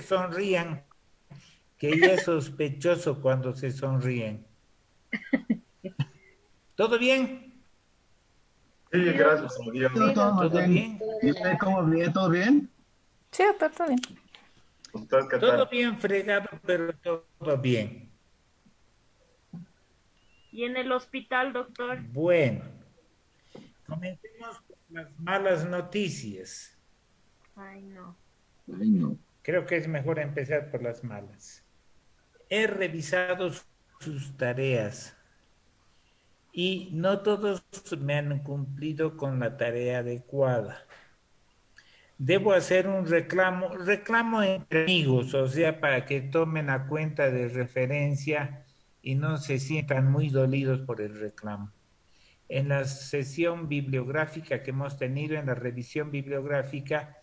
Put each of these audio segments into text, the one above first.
sonrían, que ya es sospechoso cuando se sonríen. ¿Todo bien? Sí, Sí, gracias doctor. a Dios. Sí, Todo ¿Todo doctor. bien. bien? ¿Y usted cómo bien? ¿Todo bien? Sí, doctor, todo bien. ¿Usted qué Todo tal? bien fregado, pero todo bien. ¿Y en el hospital, doctor? Bueno, comencemos con las malas noticias. Ay, no. Ay, no. Creo que es mejor empezar por las malas. He revisado sus tareas y no todos me han cumplido con la tarea adecuada. Debo hacer un reclamo entre amigos, o sea, para que tomen a cuenta de referencia y no se sientan muy dolidos por el reclamo. En la sesión bibliográfica que hemos tenido, en la revisión bibliográfica,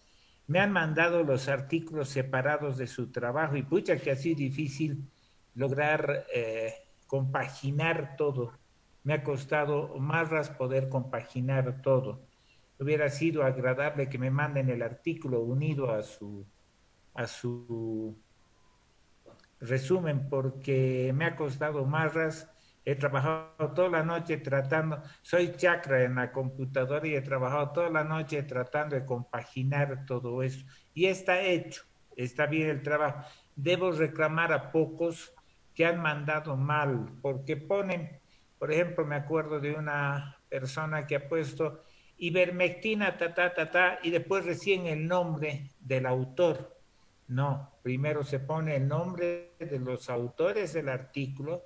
me han mandado los artículos separados de su trabajo y pucha que ha sido difícil lograr compaginar todo. Me ha costado más poder compaginar todo. Hubiera sido agradable que me manden el artículo unido a su resumen porque me ha costado marras. He trabajado toda la noche tratando, soy chakra en la computadora y he trabajado toda la noche tratando de compaginar todo eso. Y está hecho, está bien el trabajo. Debo reclamar a pocos que han mandado mal, porque ponen, por ejemplo, me acuerdo de una persona que ha puesto ivermectina, y después recién el nombre del autor. No, primero se pone el nombre de los autores del artículo,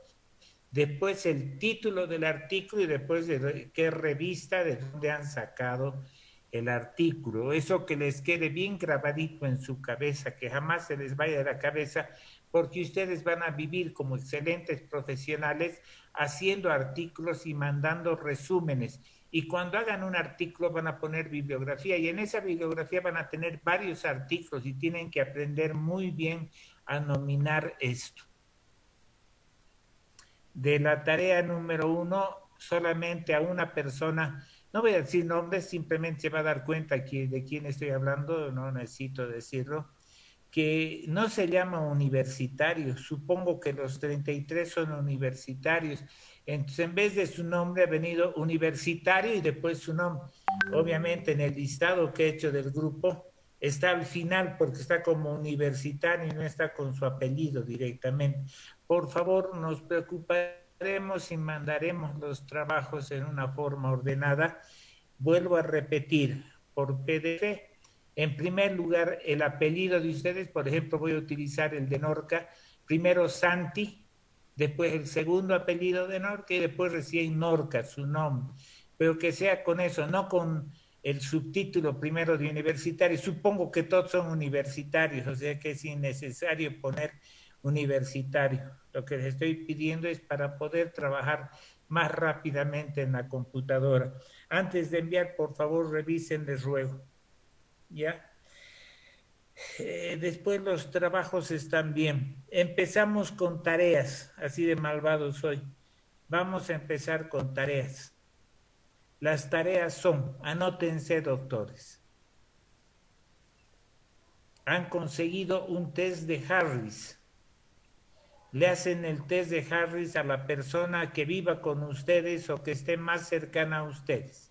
después el título del artículo y después de qué revista, de dónde han sacado el artículo. Eso que les quede bien grabadito en su cabeza, que jamás se les vaya de la cabeza, porque ustedes van a vivir como excelentes profesionales haciendo artículos y mandando resúmenes. Y cuando hagan un artículo van a poner bibliografía y en esa bibliografía van a tener varios artículos y tienen que aprender muy bien a nominar esto. De la tarea número 1, solamente a una persona, no voy a decir nombres, simplemente se va a dar cuenta de quién estoy hablando, no necesito decirlo, que no se llama universitario, supongo que los 33 son universitarios, entonces en vez de su nombre ha venido universitario y después su nombre. Obviamente en el listado que he hecho del grupo está al final porque está como universitario y no está con su apellido directamente. Por favor, nos preocuparemos y mandaremos los trabajos en una forma ordenada. Vuelvo a repetir, por PDF. En primer lugar, el apellido de ustedes, por ejemplo, voy a utilizar el de Norca, primero Santi, después el segundo apellido de Norca y después recién Norca, su nombre. Pero que sea con eso, no con el subtítulo primero de universitario. Supongo que todos son universitarios, o sea que es innecesario poner universitario. Lo que les estoy pidiendo es para poder trabajar más rápidamente en la computadora. Antes de enviar, por favor, revisen, les ruego. ¿Ya? Después los trabajos están bien. Empezamos con tareas, así de malvado soy. Vamos a empezar con tareas. Las tareas son, anótense doctores, han conseguido un test de Harris. Le hacen el test de Harris a la persona que viva con ustedes o que esté más cercana a ustedes.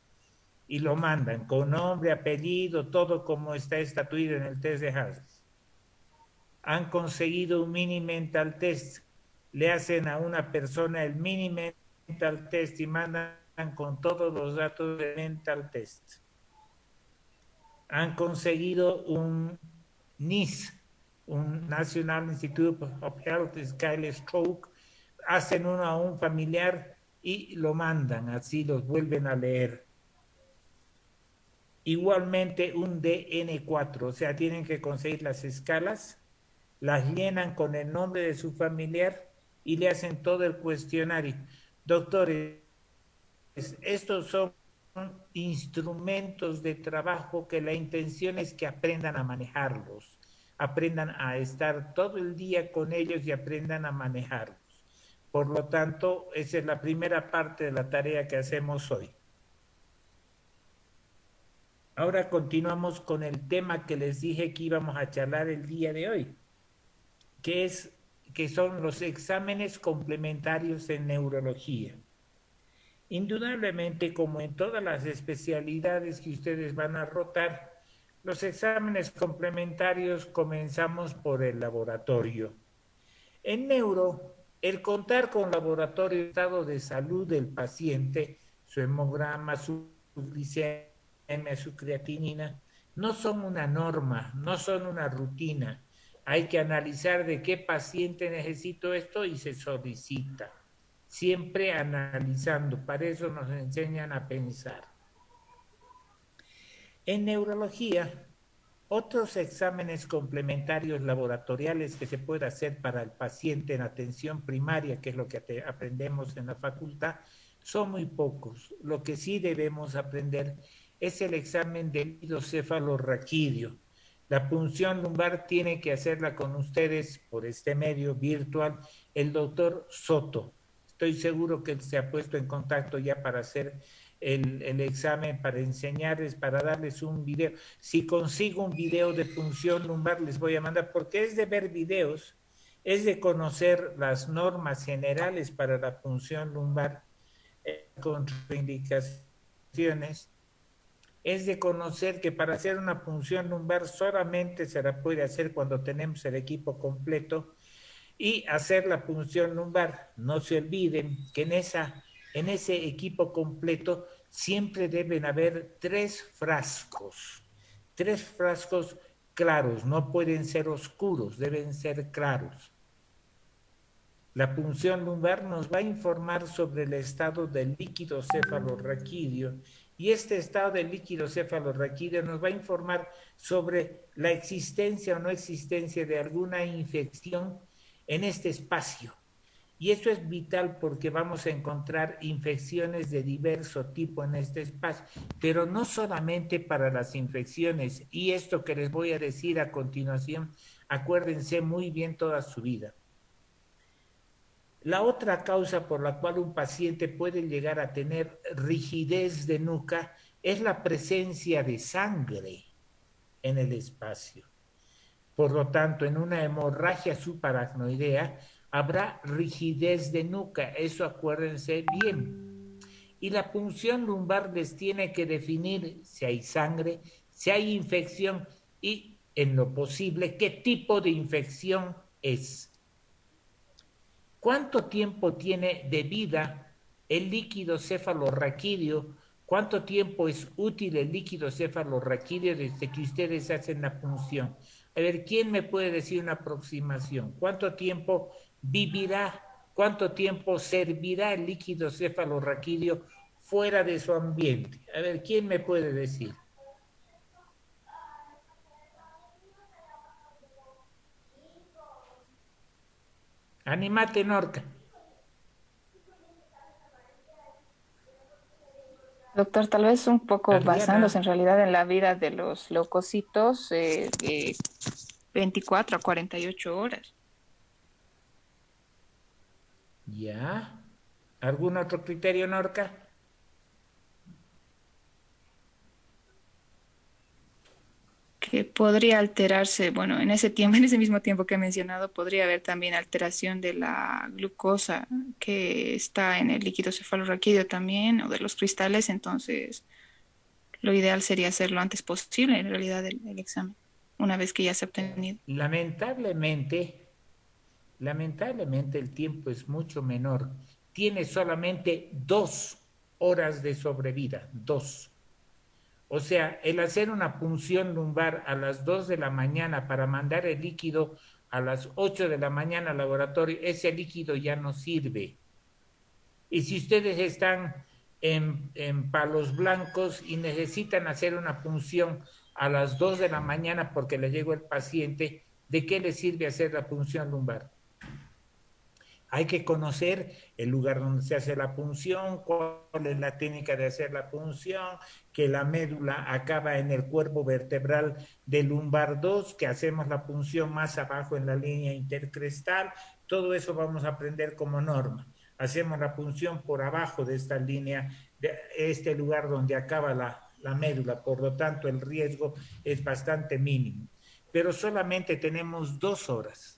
Y lo mandan con nombre, apellido, todo como está estatuido en el test de Harris. Han conseguido un mini mental test, le hacen a una persona el mini mental test y mandan con todos los datos del mental test. Han conseguido un NIS, un National Institute of Health Scale Stroke, hacen uno a un familiar y lo mandan, así los vuelven a leer. Igualmente un DN4, o sea, tienen que conseguir las escalas, las llenan con el nombre de su familiar y le hacen todo el cuestionario. Doctores, estos son instrumentos de trabajo que la intención es que aprendan a manejarlos, aprendan a estar todo el día con ellos y aprendan a manejarlos. Por lo tanto, esa es la primera parte de la tarea que hacemos hoy. Ahora continuamos con el tema que les dije que íbamos a charlar el día de hoy. que son los exámenes complementarios en neurología. Indudablemente, como en todas las especialidades que ustedes van a rotar, los exámenes complementarios comenzamos por el laboratorio. En neuro, el contar con laboratorio estado de salud del paciente, su hemograma, su glicemia, su creatinina, no son una norma, no son una rutina. Hay que analizar de qué paciente necesito esto y se solicita. Siempre analizando, para eso nos enseñan a pensar. En neurología, otros exámenes complementarios laboratoriales que se puede hacer para el paciente en atención primaria, que es lo que aprendemos en la facultad, son muy pocos. Lo que sí debemos aprender es el examen del hidrocefalorraquídeo. La punción lumbar tiene que hacerla con ustedes por este medio virtual el doctor Soto. Estoy seguro que él se ha puesto en contacto ya para hacer el examen, para enseñarles, para darles un video. Si consigo un video de punción lumbar, les voy a mandar, porque es de ver videos, es de conocer las normas generales para la punción lumbar, contraindicaciones, es de conocer que para hacer una punción lumbar solamente se la puede hacer cuando tenemos el equipo completo y hacer la punción lumbar. No se olviden que en ese equipo completo siempre deben haber tres frascos claros, no pueden ser oscuros, deben ser claros. La punción lumbar nos va a informar sobre el estado del líquido cefalorraquídeo y este estado del líquido cefalorraquídeo nos va a informar sobre la existencia o no existencia de alguna infección en este espacio. Y eso es vital porque vamos a encontrar infecciones de diverso tipo en este espacio, pero no solamente para las infecciones. Y esto que les voy a decir a continuación, acuérdense muy bien toda su vida. La otra causa por la cual un paciente puede llegar a tener rigidez de nuca es la presencia de sangre en el espacio. Por lo tanto, en una hemorragia subaracnoidea habrá rigidez de nuca, eso acuérdense bien. Y la punción lumbar les tiene que definir si hay sangre, si hay infección y, en lo posible, qué tipo de infección es. ¿Cuánto tiempo tiene de vida el líquido cefalorraquídeo? ¿Cuánto tiempo es útil el líquido cefalorraquídeo desde que ustedes hacen la punción? A ver, ¿quién me puede decir una aproximación? ¿Cuánto tiempo vivirá? ¿Cuánto tiempo servirá el líquido cefalorraquídeo fuera de su ambiente? A ver, ¿quién me puede decir? Animate, Norca. Doctor, tal vez un poco Adriana. basándose en realidad en la vida de los leucocitos, 24 a 48 horas. ¿Ya? ¿Algún otro criterio, Norca? Que podría alterarse, bueno, en ese tiempo, en ese mismo tiempo que he mencionado, podría haber también alteración de la glucosa que está en el líquido cefalorraquídeo también, o de los cristales, entonces lo ideal sería hacerlo antes posible, en realidad, el examen, una vez que ya se ha obtenido. Lamentablemente el tiempo es mucho menor. Tiene solamente 2 horas de sobrevida, 2. O sea, el hacer una punción lumbar a las 2 de la mañana para mandar el líquido a las 8 de la mañana al laboratorio, ese líquido ya no sirve. Y si ustedes están en Palos Blancos y necesitan hacer una punción a las 2 de la mañana porque les llegó el paciente, ¿de qué les sirve hacer la punción lumbar? Hay que conocer el lugar donde se hace la punción, cuál es la técnica de hacer la punción, que la médula acaba en el cuerpo vertebral del lumbar 2, que hacemos la punción más abajo en la línea intercrestal. Todo eso vamos a aprender como norma. Hacemos la punción por abajo de esta línea, de este lugar donde acaba la médula. Por lo tanto, el riesgo es bastante mínimo. Pero solamente tenemos 2 horas.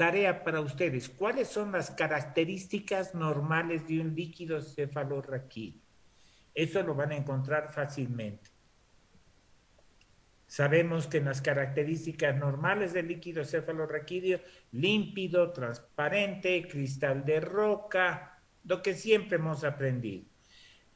tarea para ustedes. ¿Cuáles son las características normales de un líquido cefalorraquídeo? Eso lo van a encontrar fácilmente. Sabemos que en las características normales del líquido cefalorraquídeo, límpido, transparente, cristal de roca, lo que siempre hemos aprendido.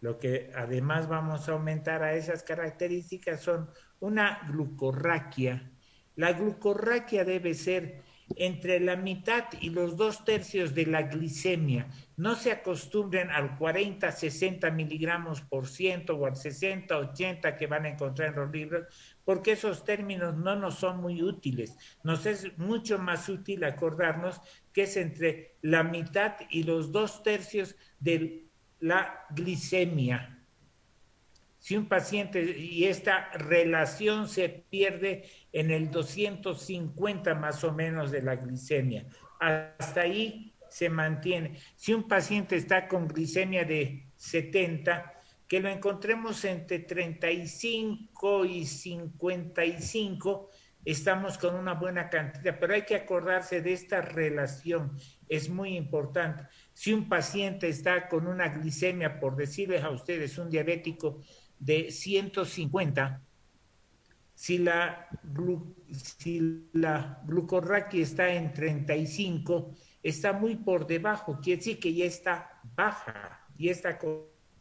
Lo que además vamos a aumentar a esas características son una glucorraquia. La glucorraquia debe ser entre la mitad y los 2/3 de la glicemia. No se acostumbren al 40-60 miligramos por ciento o al 60-80 que van a encontrar en los libros, porque esos términos no nos son muy útiles. Nos es mucho más útil acordarnos que es entre la mitad y los 2/3 de la glicemia. Si un paciente, y esta relación se pierde en el 250 más o menos de la glicemia, hasta ahí se mantiene. Si un paciente está con glicemia de 70, que lo encontremos entre 35 y 55, estamos con una buena cantidad, pero hay que acordarse de esta relación, es muy importante. Si un paciente está con una glicemia, por decirles a ustedes, un diabético de 150, si la glucorraquia está en 35, está muy por debajo, quiere decir que ya está baja, ya está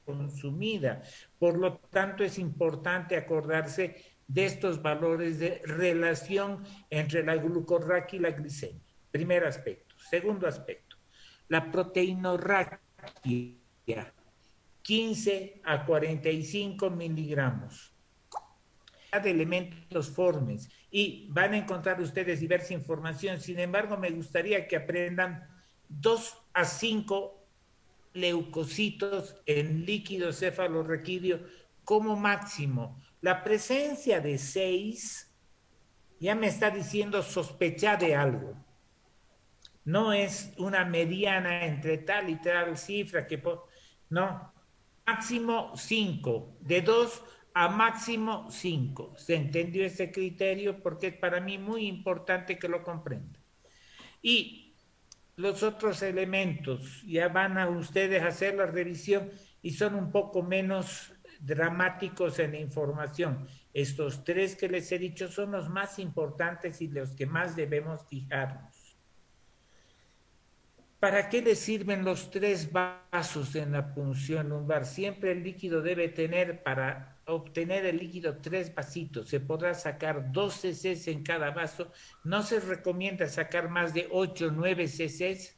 consumida. Por lo tanto, es importante acordarse de estos valores de relación entre la glucorraquia y la glicemia. Primer aspecto. Segundo aspecto, la proteinorraquia, 15 a 45 miligramos de elementos formes, y van a encontrar ustedes diversa información. Sin embargo, me gustaría que aprendan 2 a 5 leucocitos en líquido cefalorraquídeo como máximo. La presencia de 6 ya me está diciendo sospechar de algo. No es una mediana entre tal y tal cifra que... No, máximo 5, de 2 a máximo 5. ¿Se entendió ese criterio? Porque es para mí muy importante que lo comprendan. Y los otros elementos, ya van a ustedes hacer la revisión y son un poco menos dramáticos en la información. Estos 3 que les he dicho son los más importantes y los que más debemos fijarnos. ¿Para qué le sirven los 3 vasos en la punción lumbar? Siempre el líquido debe tener, para obtener el líquido, 3 vasitos. Se podrá sacar 2 cc en cada vaso. No se recomienda sacar más de 8 o 9 cc.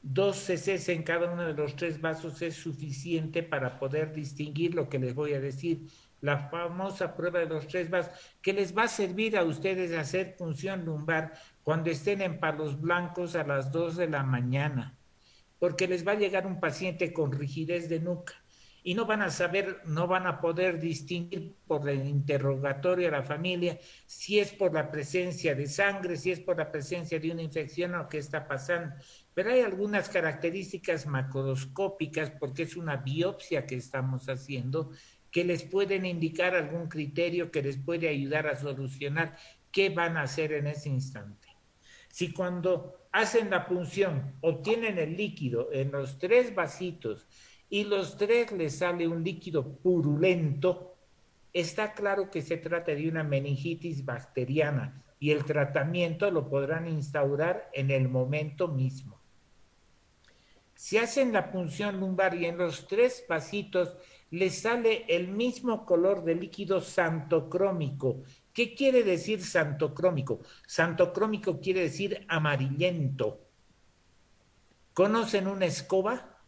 2 cc en cada uno de los 3 vasos es suficiente para poder distinguir lo que les voy a decir. La famosa prueba de los 3 vasos, que les va a servir a ustedes a hacer punción lumbar cuando estén en Palos Blancos a las 2 de la mañana, porque les va a llegar un paciente con rigidez de nuca y no van a saber, no van a poder distinguir por el interrogatorio a la familia si es por la presencia de sangre, si es por la presencia de una infección o qué está pasando. Pero hay algunas características macroscópicas, porque es una biopsia que estamos haciendo, que les pueden indicar algún criterio que les puede ayudar a solucionar qué van a hacer en ese instante. Si cuando hacen la punción obtienen el líquido en los 3 vasitos y los 3 les sale un líquido purulento, está claro que se trata de una meningitis bacteriana y el tratamiento lo podrán instaurar en el momento mismo. Si hacen la punción lumbar y en los 3 vasitos les sale el mismo color de líquido santocrómico. ¿Qué quiere decir santocrómico? Santocrómico quiere decir amarillento. ¿Conocen una escoba?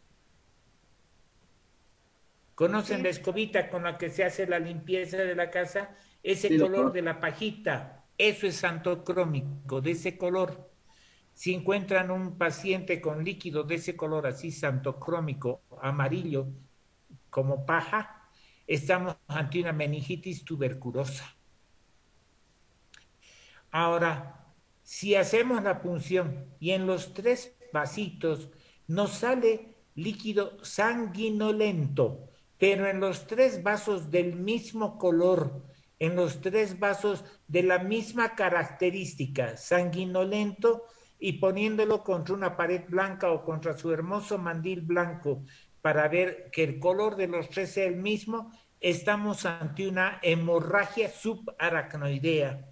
¿Conocen la escobita con la que se hace la limpieza de la casa? Ese color de la pajita, eso es santocrómico, de ese color. Si encuentran un paciente con líquido de ese color así santocrómico, amarillo, como paja, estamos ante una meningitis tuberculosa. Ahora, si hacemos la punción y en los 3 vasitos nos sale líquido sanguinolento, pero en los 3 vasos del mismo color, en los tres vasos de la misma característica, sanguinolento, y poniéndolo contra una pared blanca o contra su hermoso mandil blanco para ver que el color de los tres sea el mismo, estamos ante una hemorragia subaracnoidea.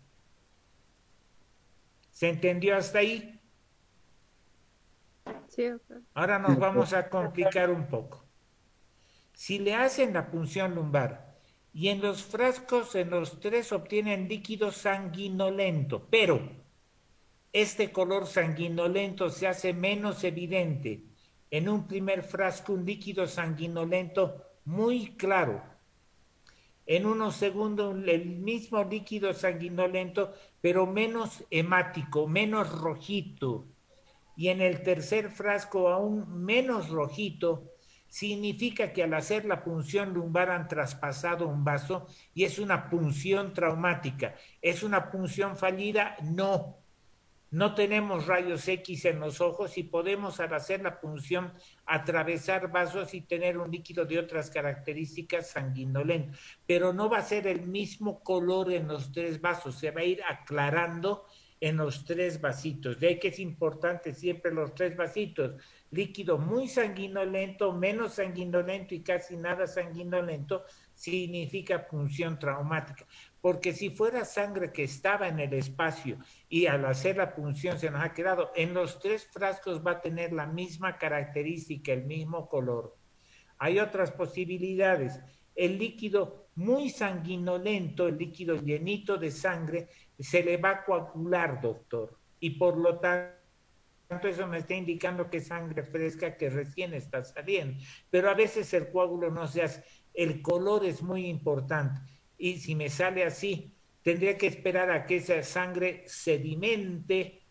¿Se entendió hasta ahí? Sí, doctor. Ahora nos vamos a complicar un poco. Si le hacen la punción lumbar y en los frascos, en los tres, obtienen líquido sanguinolento, pero este color sanguinolento se hace menos evidente. En un primer frasco, un líquido sanguinolento muy claro. En unos segundos, el mismo líquido sanguinolento, pero menos hemático, menos rojito. Y en el tercer frasco, aún menos rojito. Significa que al hacer la punción lumbar han traspasado un vaso y es una punción traumática. ¿Es una punción fallida? No. No tenemos rayos X en los ojos y podemos, al hacer la punción, atravesar vasos y tener un líquido de otras características sanguinolento, pero no va a ser el mismo color en los tres vasos, se va a ir aclarando en los tres vasitos. De ahí que es importante siempre los tres vasitos, líquido muy sanguinolento, menos sanguinolento y casi nada sanguinolento, significa punción traumática. Porque si fuera sangre que estaba en el espacio y al hacer la punción se nos ha quedado, en los tres frascos va a tener la misma característica, el mismo color. Hay otras posibilidades. El líquido muy sanguinolento, el líquido llenito de sangre, se le va a coagular, doctor. Y por lo tanto, eso me está indicando que es sangre fresca que recién está saliendo. Pero a veces el coágulo no se hace. El color es muy importante. Y si me sale así, tendría que esperar a que esa sangre sedimente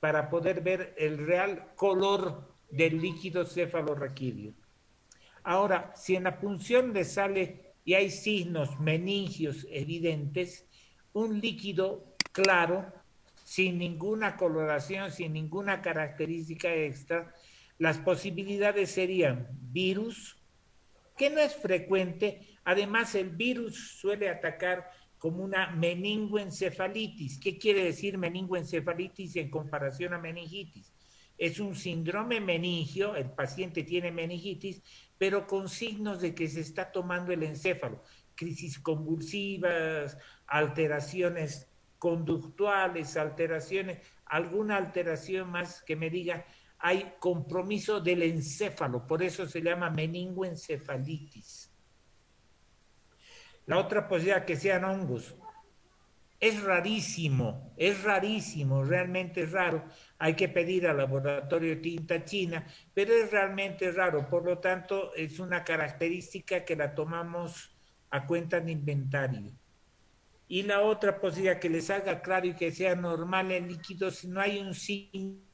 para poder ver el real color del líquido cefalorraquídeo. Ahora, si en la punción le sale y hay signos meningios evidentes, un líquido claro, sin ninguna coloración, sin ninguna característica extra, las posibilidades serían virus, que no es frecuente. Además, el virus suele atacar como una meningoencefalitis. ¿Qué quiere decir meningoencefalitis en comparación a meningitis? Es un síndrome meningio, el paciente tiene meningitis, pero con signos de que se está tomando el encéfalo, crisis convulsivas, alteraciones conductuales, alteraciones, alguna alteración más que me diga, hay compromiso del encéfalo, por eso se llama meningoencefalitis. La otra posibilidad que sean hongos. Es rarísimo, realmente es raro. Hay que pedir al laboratorio tinta china, pero es realmente raro. Por lo tanto, es una característica que la tomamos a cuenta de inventario. Y la otra posibilidad que les haga claro y que sea normal el líquido, si no hay un síndrome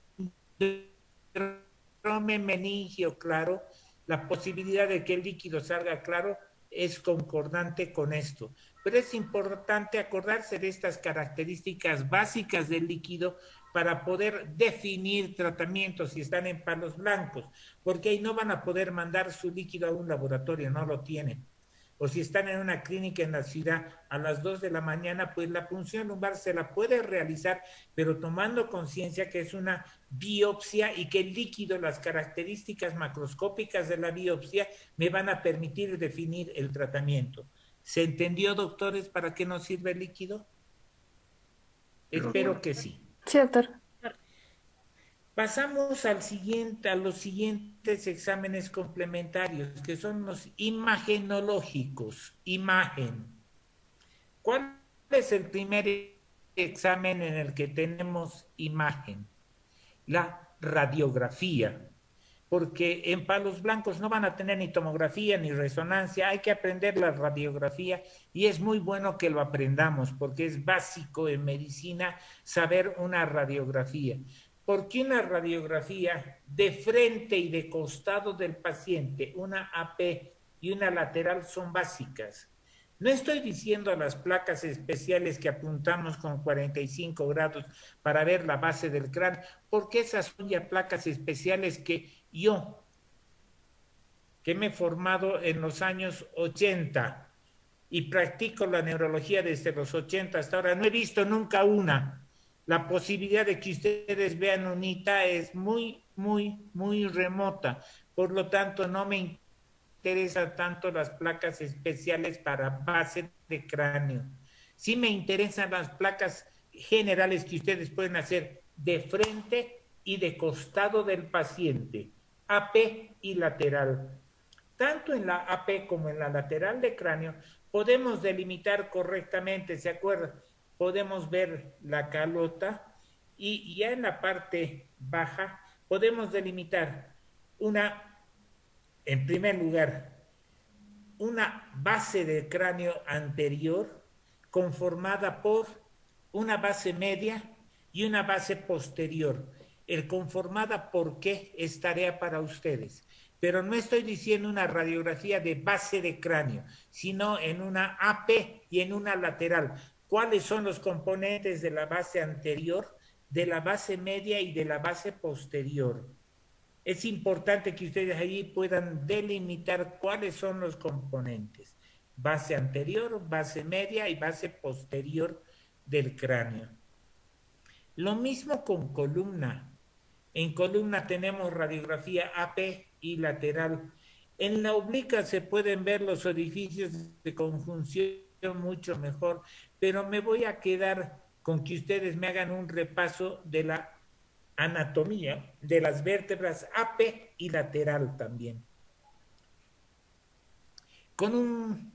meningio claro, la posibilidad de que el líquido salga claro es concordante con esto. Pero es importante acordarse de estas características básicas del líquido para poder definir tratamientos si están en palos blancos, porque ahí no van a poder mandar su líquido a un laboratorio, no lo tienen. O si están en una clínica en la ciudad a las 2 de la mañana, pues la punción lumbar se la puede realizar, pero tomando conciencia que es una biopsia y que el líquido, las características macroscópicas de la biopsia me van a permitir definir el tratamiento. ¿Se entendió, doctores, para qué nos sirve el líquido? Espero que sí. Sí, doctor. Pasamos a los siguientes exámenes complementarios, que son los imagenológicos. Imagen. ¿Cuál es el primer examen en el que tenemos imagen? La radiografía. Porque en palos blancos no van a tener ni tomografía ni resonancia, hay que aprender la radiografía y es muy bueno que lo aprendamos porque es básico en medicina saber una radiografía. Porque una radiografía de frente y de costado del paciente, una AP y una lateral son básicas. No estoy diciendo las placas especiales que apuntamos con 45 grados para ver la base del cráneo, porque esas son ya placas especiales que yo, que me he formado en los años 80, y practico la neurología desde los 80 hasta ahora. No he visto nunca una. La posibilidad de que ustedes vean unita es muy, muy, muy remota. Por lo tanto, no me interesan tanto las placas especiales para base de cráneo. Sí me interesan las placas generales que ustedes pueden hacer de frente y de costado del paciente, AP y lateral. Tanto en la AP como en la lateral de cráneo podemos delimitar correctamente, ¿se acuerdan? Podemos ver la calota y ya en la parte baja podemos delimitar en primer lugar, una base del cráneo anterior conformada por una base media y una base posterior. El conformada por qué es tarea para ustedes. Pero no estoy diciendo una radiografía de base de cráneo, sino en una AP y en una lateral. ¿Cuáles son los componentes de la base anterior, de la base media y de la base posterior? Es importante que ustedes allí puedan delimitar cuáles son los componentes. Base anterior, base media y base posterior del cráneo. Lo mismo con columna. En columna tenemos radiografía AP y lateral. En la oblicuo se pueden ver los orificios de conjunción mucho mejor, pero me voy a quedar con que ustedes me hagan un repaso de la anatomía de las vértebras AP y lateral también. Con un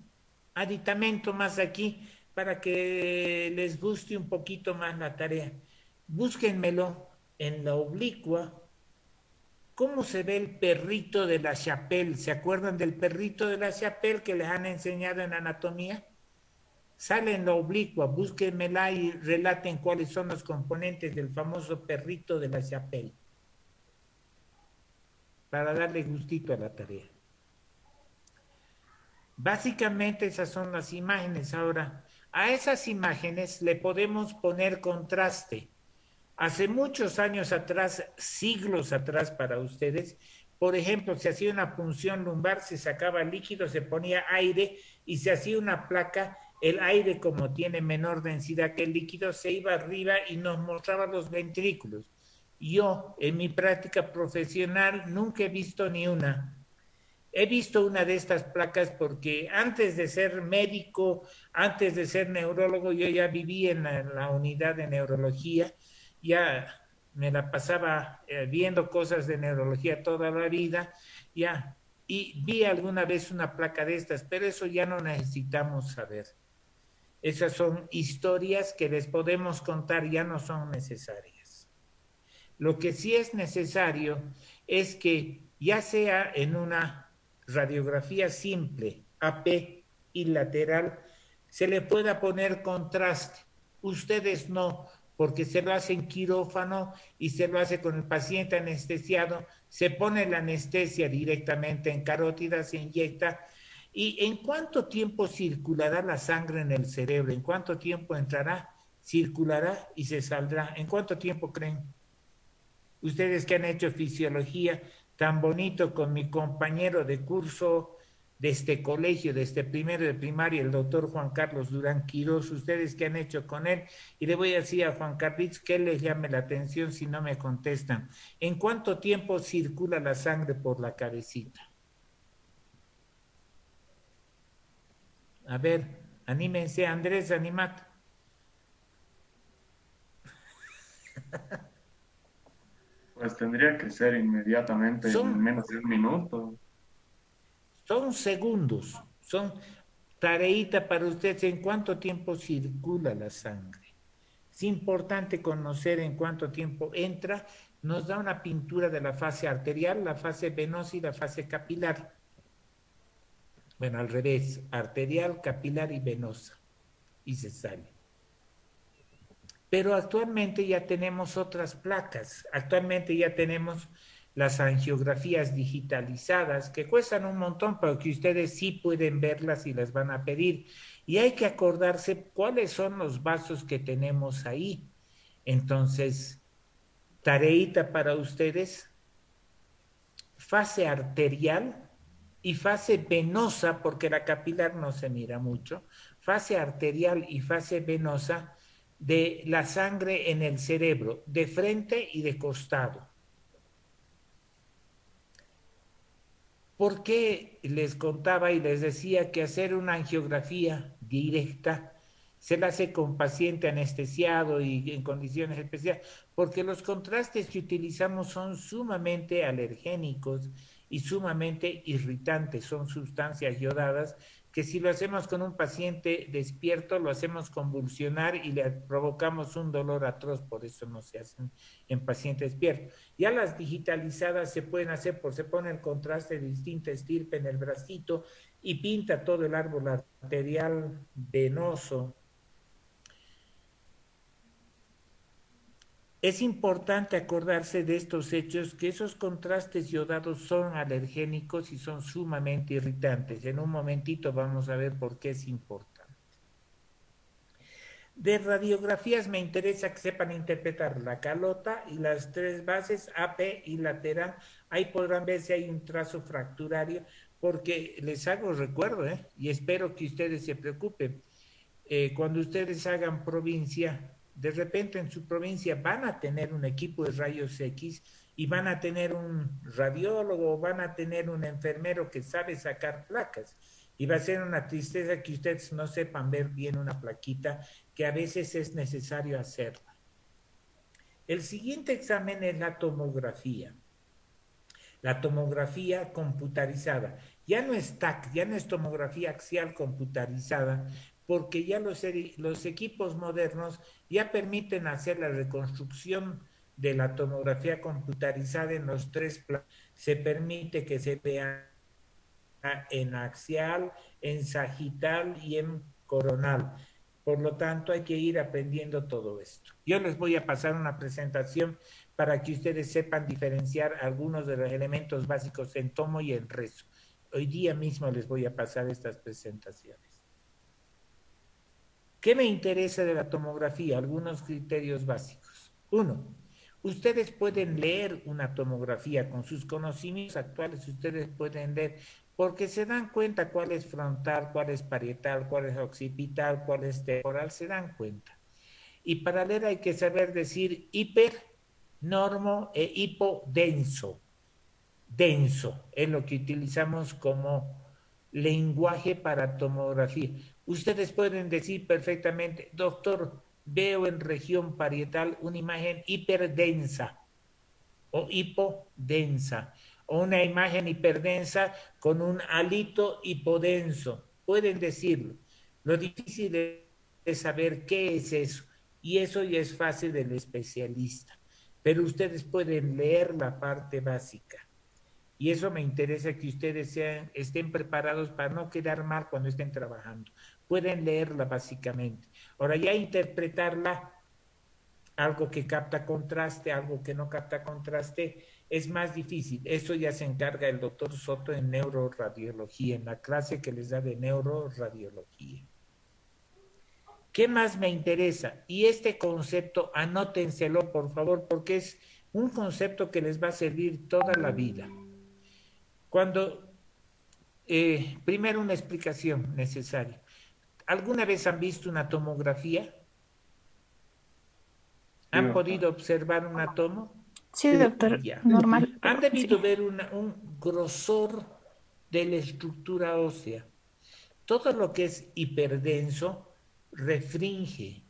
aditamento más aquí para que les guste un poquito más la tarea. Búsquenmelo en la oblicua. ¿Cómo se ve el perrito de la Chapelle? ¿Se acuerdan del perrito de la Chapelle que les han enseñado en anatomía? Sale en la oblicua, búsquenmela y relaten cuáles son los componentes del famoso perrito de la Chapelle, para darle gustito a la tarea. Básicamente esas son las imágenes. Ahora, a esas imágenes le podemos poner contraste. Hace muchos años atrás, siglos atrás para ustedes, por ejemplo, se hacía una punción lumbar, se sacaba líquido, se ponía aire y se hacía una placa. El aire, como tiene menor densidad que el líquido, se iba arriba y nos mostraba los ventrículos. Yo, en mi práctica profesional, nunca he visto ni una. He visto una de estas placas porque antes de ser médico, antes de ser neurólogo, yo ya viví en la unidad de neurología, ya me la pasaba viendo cosas de neurología toda la vida, ya, y vi alguna vez una placa de estas, pero eso ya no necesitamos saber. Esas son historias que les podemos contar, ya no son necesarias. Lo que sí es necesario es que ya sea en una radiografía simple, AP y lateral, se le pueda poner contraste. Ustedes no, porque se lo hace en quirófano y se lo hace con el paciente anestesiado, se pone la anestesia directamente en carótida, se inyecta. ¿Y en cuánto tiempo circulará la sangre en el cerebro? ¿En cuánto tiempo entrará, circulará y se saldrá? ¿En cuánto tiempo creen? Ustedes que han hecho fisiología tan bonito con mi compañero de curso de este colegio, de este primero de primaria, el doctor Juan Carlos Durán Quirós, ustedes que han hecho con él, y le voy a decir a Juan Carlitos que él les llame la atención si no me contestan. ¿En cuánto tiempo circula la sangre por la cabecita? A ver, anímense, Andrés, animate. Pues tendría que ser inmediatamente, en menos de un minuto. Son segundos, son tareita para ustedes en cuánto tiempo circula la sangre. Es importante conocer en cuánto tiempo entra, nos da una pintura de la fase arterial, la fase venosa y la fase capilar. Bueno, al revés, arterial, capilar y venosa. Y se sale. Pero actualmente ya tenemos otras placas. Actualmente ya tenemos las angiografías digitalizadas que cuestan un montón, pero que ustedes sí pueden verlas y las van a pedir. Y hay que acordarse cuáles son los vasos que tenemos ahí. Entonces, tareita para ustedes, fase arterial y fase venosa, porque la capilar no se mira mucho, fase arterial y fase venosa de la sangre en el cerebro, de frente y de costado. ¿Por qué les contaba y les decía que hacer una angiografía directa se la hace con paciente anestesiado y en condiciones especiales? Porque los contrastes que utilizamos son sumamente alergénicos y sumamente irritantes, son sustancias yodadas que si lo hacemos con un paciente despierto, lo hacemos convulsionar y le provocamos un dolor atroz, por eso no se hacen en paciente despierto. Ya las digitalizadas se pueden hacer, se pone el contraste de distinta estirpe en el bracito y pinta todo el árbol arterial venoso. Es importante acordarse de estos hechos, que esos contrastes yodados son alergénicos y son sumamente irritantes. En un momentito vamos a ver por qué es importante. De radiografías me interesa que sepan interpretar la calota y las tres bases, AP y lateral. Ahí podrán ver si hay un trazo fracturario, porque les hago recuerdo, y espero que ustedes se preocupen. Cuando ustedes hagan provincia, de repente en su provincia van a tener un equipo de rayos X y van a tener un radiólogo, van a tener un enfermero que sabe sacar placas. Y va a ser una tristeza que ustedes no sepan ver bien una plaquita, que a veces es necesario hacerla. El siguiente examen es la tomografía. La tomografía computarizada. Ya no es TAC, ya no es tomografía axial computarizada, porque ya los equipos modernos ya permiten hacer la reconstrucción de la tomografía computarizada en los tres planos. Se permite que se vea en axial, en sagital y en coronal. Por lo tanto, hay que ir aprendiendo todo esto. Yo les voy a pasar una presentación para que ustedes sepan diferenciar algunos de los elementos básicos en tomo y en rezo. Hoy día mismo les voy a pasar estas presentaciones. ¿Qué me interesa de la tomografía? Algunos criterios básicos. Uno, ustedes pueden leer una tomografía con sus conocimientos actuales, ustedes pueden leer, porque se dan cuenta cuál es frontal, cuál es parietal, cuál es occipital, cuál es temporal, se dan cuenta. Y para leer hay que saber decir hiper, normo e hipodenso. Denso es lo que utilizamos como lenguaje para tomografía. Ustedes pueden decir perfectamente, doctor, veo en región parietal una imagen hiperdensa o hipodensa, o una imagen hiperdensa con un halito hipodenso. Pueden decirlo. Lo difícil es saber qué es eso, y eso ya es fácil del especialista. Pero ustedes pueden leer la parte básica. Y eso me interesa que ustedes estén preparados para no quedar mal cuando estén trabajando. Pueden leerla básicamente. Ahora ya interpretarla, algo que capta contraste, algo que no capta contraste, es más difícil. Eso ya se encarga el doctor Soto en neuroradiología, en la clase que les da de neuroradiología. ¿Qué más me interesa? Y este concepto, anótenselo por favor, porque es un concepto que les va a servir toda la vida. Cuando, primero una explicación necesaria. ¿Alguna vez han visto una tomografía? ¿Han podido observar una tomo? Sí, doctor, ya. Normal. Han debido ver un grosor de la estructura ósea. Todo lo que es hiperdenso refringe.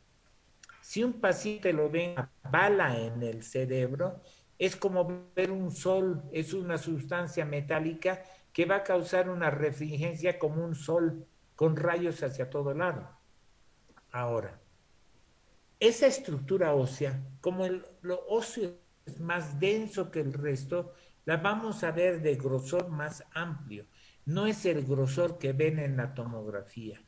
Si un paciente lo ve a bala en el cerebro, es como ver un sol, es una sustancia metálica que va a causar una refringencia como un sol, con rayos hacia todo lado. Ahora, esa estructura ósea, como lo óseo es más denso que el resto, la vamos a ver de grosor más amplio. No es el grosor que ven en la tomografía.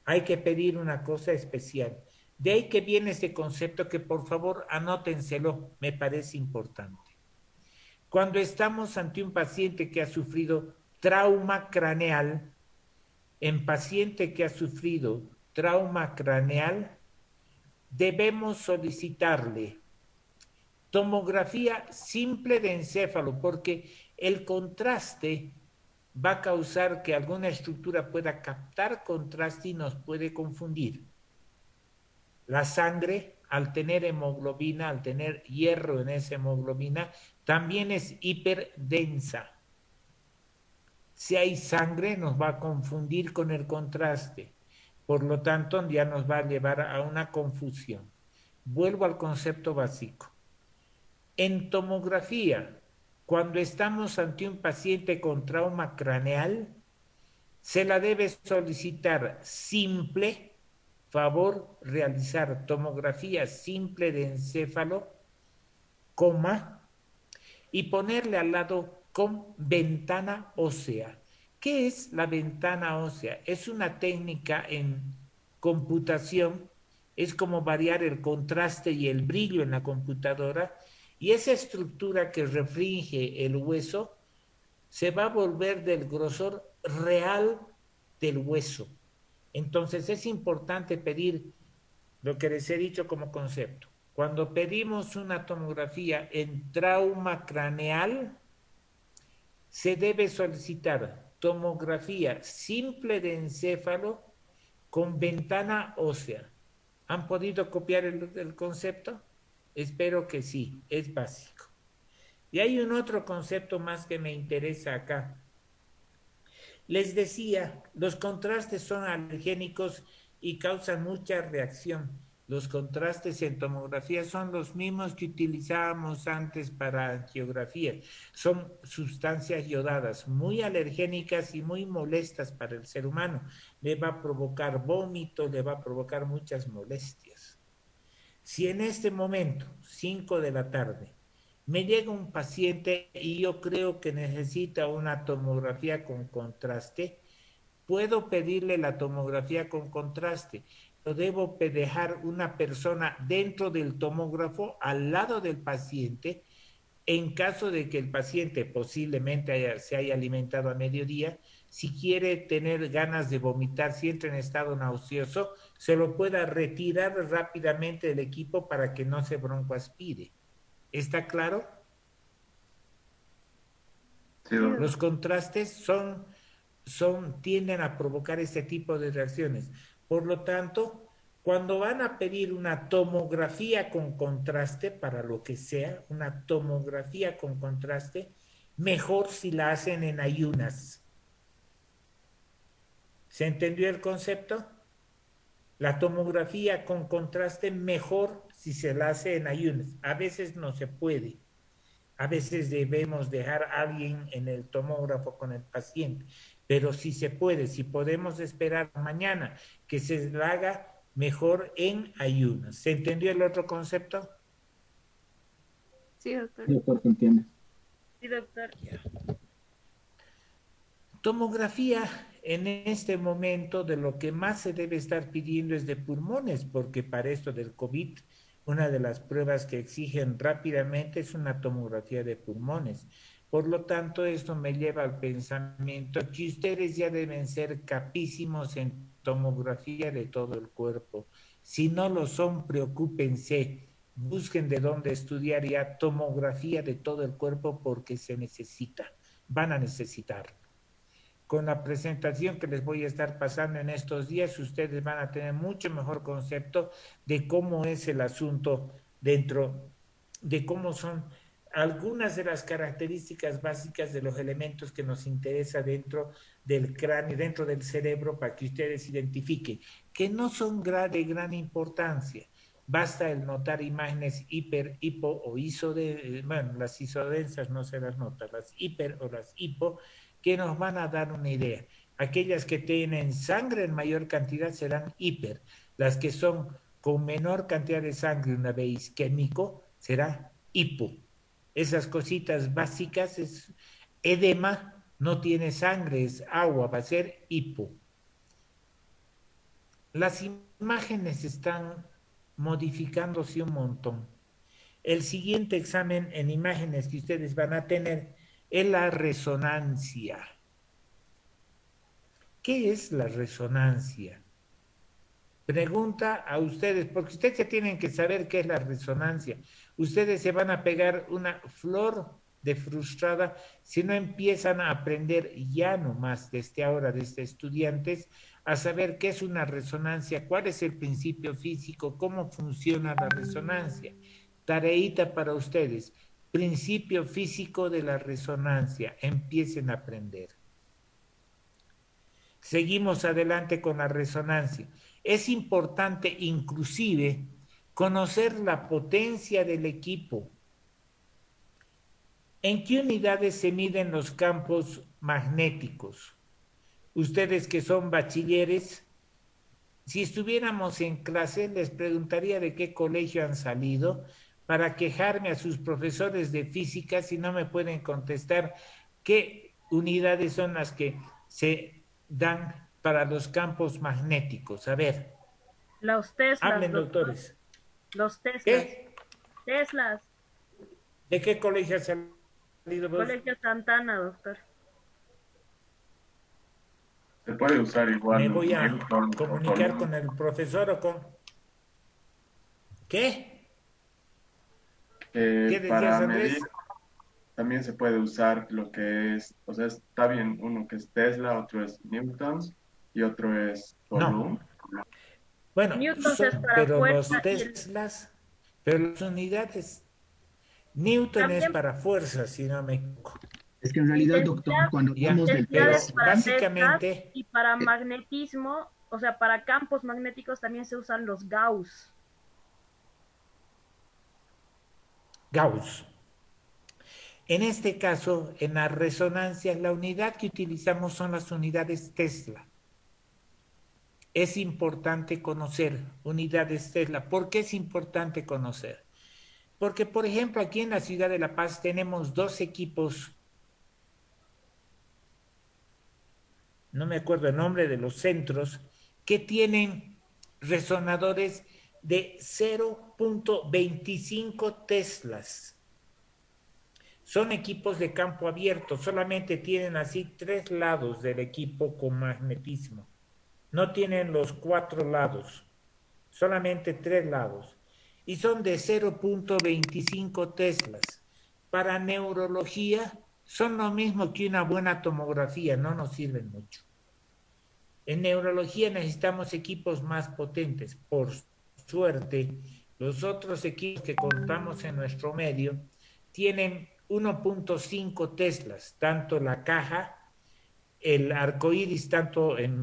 Hay que pedir una cosa especial. De ahí que viene ese concepto que por favor anótenselo, me parece importante. Cuando estamos ante un paciente que ha sufrido trauma craneal, en paciente que ha sufrido trauma craneal, debemos solicitarle tomografía simple de encéfalo, porque el contraste va a causar que alguna estructura pueda captar contraste y nos puede confundir. La sangre, al tener hemoglobina, al tener hierro en esa hemoglobina, también es hiperdensa. Si hay sangre, nos va a confundir con el contraste. Por lo tanto, ya nos va a llevar a una confusión. Vuelvo al concepto básico. En tomografía, cuando estamos ante un paciente con trauma craneal, se la debe solicitar simple, favor realizar tomografía simple de encéfalo, coma, y ponerle al lado con ventana ósea. ¿Qué es la ventana ósea? Es una técnica en computación, es como variar el contraste y el brillo en la computadora, y esa estructura que refringe el hueso se va a volver del grosor real del hueso. Entonces es importante pedir lo que les he dicho como concepto. Cuando pedimos una tomografía en trauma craneal, se debe solicitar tomografía simple de encéfalo con ventana ósea. ¿Han podido copiar el concepto? Espero que sí, es básico. Y hay un otro concepto más que me interesa acá. Les decía, los contrastes son alergénicos y causan mucha reacción. Los contrastes en tomografía son los mismos que utilizábamos antes para angiografía. Son sustancias yodadas, muy alergénicas y muy molestas para el ser humano. Le va a provocar vómito, le va a provocar muchas molestias. Si en este momento, 5 de la tarde, me llega un paciente y yo creo que necesita una tomografía con contraste, puedo pedirle la tomografía con contraste, pero debo dejar una persona dentro del tomógrafo al lado del paciente en caso de que el paciente posiblemente se haya alimentado a mediodía. Si quiere tener ganas de vomitar, si entra en estado nauseoso, se lo pueda retirar rápidamente del equipo para que no se broncoaspire. ¿Está claro? Sí, Los contrastes tienden a provocar este tipo de reacciones. Por lo tanto, cuando van a pedir una tomografía con contraste, para lo que sea, una tomografía con contraste, mejor si la hacen en ayunas. ¿Se entendió el concepto? La tomografía con contraste mejor si se la hace en ayunas. A veces no se puede. A veces debemos dejar a alguien en el tomógrafo con el paciente. Pero si se puede, si podemos esperar mañana que se la haga mejor en ayunas. ¿Se entendió el otro concepto? Sí, doctor. Sí, doctor, se entiende. Sí, doctor. Tomografía en este momento de lo que más se debe estar pidiendo es de pulmones, porque para esto del COVID, una de las pruebas que exigen rápidamente es una tomografía de pulmones. Por lo tanto, esto me lleva al pensamiento que ustedes ya deben ser capísimos en tomografía de todo el cuerpo. Si no lo son, preocúpense, busquen de dónde estudiar ya tomografía de todo el cuerpo porque se necesita, van a necesitarlo. Con la presentación que les voy a estar pasando en estos días, ustedes van a tener mucho mejor concepto de cómo es el asunto dentro, de cómo son algunas de las características básicas de los elementos que nos interesa dentro del cráneo, dentro del cerebro, para que ustedes identifiquen, que no son de gran importancia. Basta el notar imágenes hiper, hipo o iso, bueno, las isodensas no se las nota, las hiper o las hipo, que nos van a dar una idea. Aquellas que tienen sangre en mayor cantidad serán hiper, las que son con menor cantidad de sangre, una vez isquémico, será hipo. Esas cositas básicas, es edema, no tiene sangre, es agua, va a ser hipo. Las imágenes están modificándose un montón. El siguiente examen en imágenes que ustedes van a tener es la resonancia. ¿Qué es la resonancia? Pregunta a ustedes, porque ustedes ya tienen que saber qué es la resonancia. Ustedes se van a pegar una flor de frustrada si no empiezan a aprender ya nomás desde ahora, desde estudiantes, a saber qué es una resonancia, cuál es el principio físico, cómo funciona la resonancia. Tareita para ustedes, principio físico de la resonancia, empiecen a aprender. Seguimos adelante con la resonancia. Es importante inclusive conocer la potencia del equipo. ¿En qué unidades se miden los campos magnéticos? Ustedes que son bachilleres, si estuviéramos en clase, les preguntaría de qué colegio han salido para quejarme a sus profesores de física si no me pueden contestar qué unidades son las que se dan para los campos magnéticos. A ver. Los Teslas. Hablen, doctores. Los Teslas. ¿Qué? Teslas. ¿De qué colegio has salido vos? Colegio Santana, doctor. Se puede usar igual. Me voy a comunicar con el profesor o con... ¿Qué? ¿Qué decías, para Andrés? medir también se puede usar lo que es, o sea, está bien uno que es Tesla, otro es Newtons y otro es Coulomb. No. Bueno, Newtons es para pero fuerza los Teslas, pero las unidades, Newton también, es para fuerza, si no me equivoco. Es que en realidad, doctor, cuando hablamos del Teslas Tesla, para básicamente, Teslas y para magnetismo, o sea, para campos magnéticos también se usan los Gauss. Gauss. En este caso, en las resonancias, la unidad que utilizamos son las unidades Tesla. Es importante conocer unidades Tesla. ¿Por qué es importante conocer? Porque, por ejemplo, aquí en la ciudad de La Paz tenemos dos equipos, no me acuerdo el nombre de los centros, que tienen resonadores de 0.25 teslas. Son equipos de campo abierto, solamente tienen así 3 lados del equipo con magnetismo. No tienen los 4 lados, solamente 3 lados. Y son de 0.25 teslas. Para neurología son lo mismo que una buena tomografía, no nos sirven mucho. En neurología necesitamos equipos más potentes. Por suerte, los otros equipos que contamos en nuestro medio tienen 1.5 teslas, tanto la caja, el arcoíris, tanto en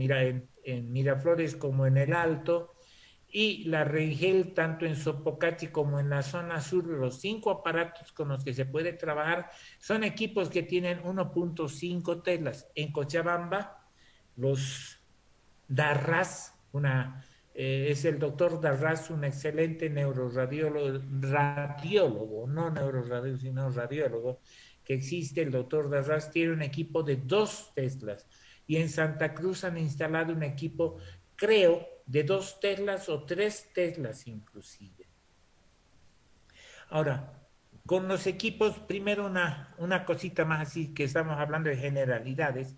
Miraflores como en el Alto, y la Rengel, tanto en Sopocachi como en la zona sur. Los 5 aparatos con los que se puede trabajar son equipos que tienen 1.5 teslas. En Cochabamba, los Darras, es el doctor Darras, un excelente radiólogo, no neuroradiólogo, sino radiólogo, que existe. El doctor Darras tiene un equipo de 2 teslas, y en Santa Cruz han instalado un equipo, creo, de 2 teslas o 3 teslas inclusive. Ahora, con los equipos, primero una cosita más así, que estamos hablando de generalidades.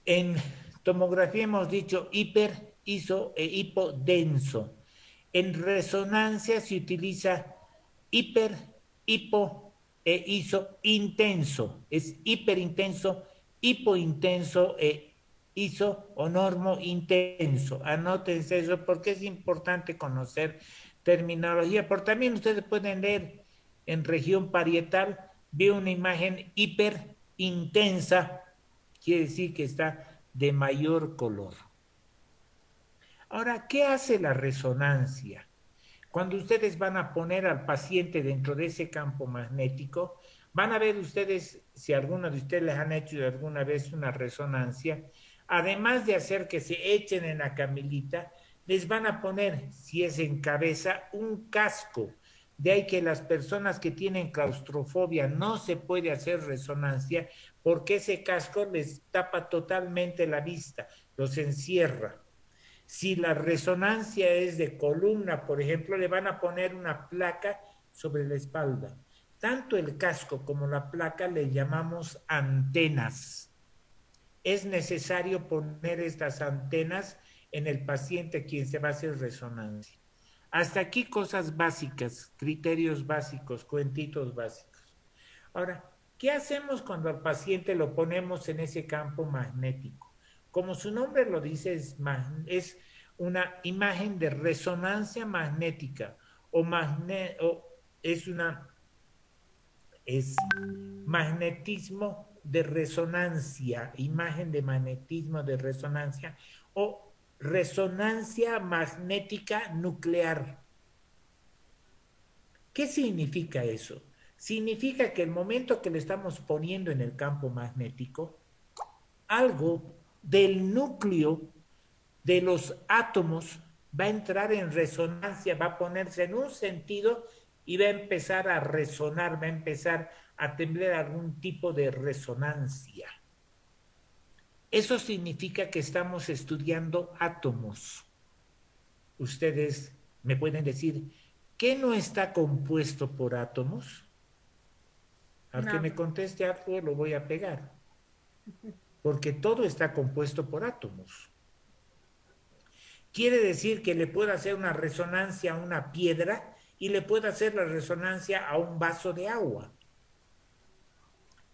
En tomografía hemos dicho hiper, iso e hipodenso. En resonancia se utiliza hiper, hipo e iso intenso. Es hiperintenso, hipointenso e iso o normo intenso. Anótense eso porque es importante conocer terminología. Pero también ustedes pueden leer en región parietal, ve una imagen hiper intensa, quiere decir que está de mayor color. Ahora, ¿qué hace la resonancia? Cuando ustedes van a poner al paciente dentro de ese campo magnético, van a ver ustedes, si alguno de ustedes les han hecho alguna vez una resonancia, además de hacer que se echen en la camilita, les van a poner, si es en cabeza, un casco. De ahí que las personas que tienen claustrofobia no se puede hacer resonancia porque ese casco les tapa totalmente la vista, los encierra. Si la resonancia es de columna, por ejemplo, le van a poner una placa sobre la espalda. Tanto el casco como la placa le llamamos antenas. Es necesario poner estas antenas en el paciente a quien se va a hacer resonancia. Hasta aquí cosas básicas, criterios básicos, cuentitos básicos. Ahora, ¿qué hacemos cuando al paciente lo ponemos en ese campo magnético? Como su nombre lo dice, es una imagen de resonancia magnética o es es magnetismo de resonancia, imagen de magnetismo de resonancia o resonancia magnética nuclear. ¿Qué significa eso? Significa que el momento que le estamos poniendo en el campo magnético, algo del núcleo de los átomos va a entrar en resonancia, va a ponerse en un sentido y va a empezar a resonar, va a empezar a tener algún tipo de resonancia. Eso significa que estamos estudiando átomos. Ustedes me pueden decir, ¿qué no está compuesto por átomos? Al que me conteste algo lo voy a pegar, porque todo está compuesto por átomos. Quiere decir que le puedo hacer una resonancia a una piedra y le puedo hacer la resonancia a un vaso de agua.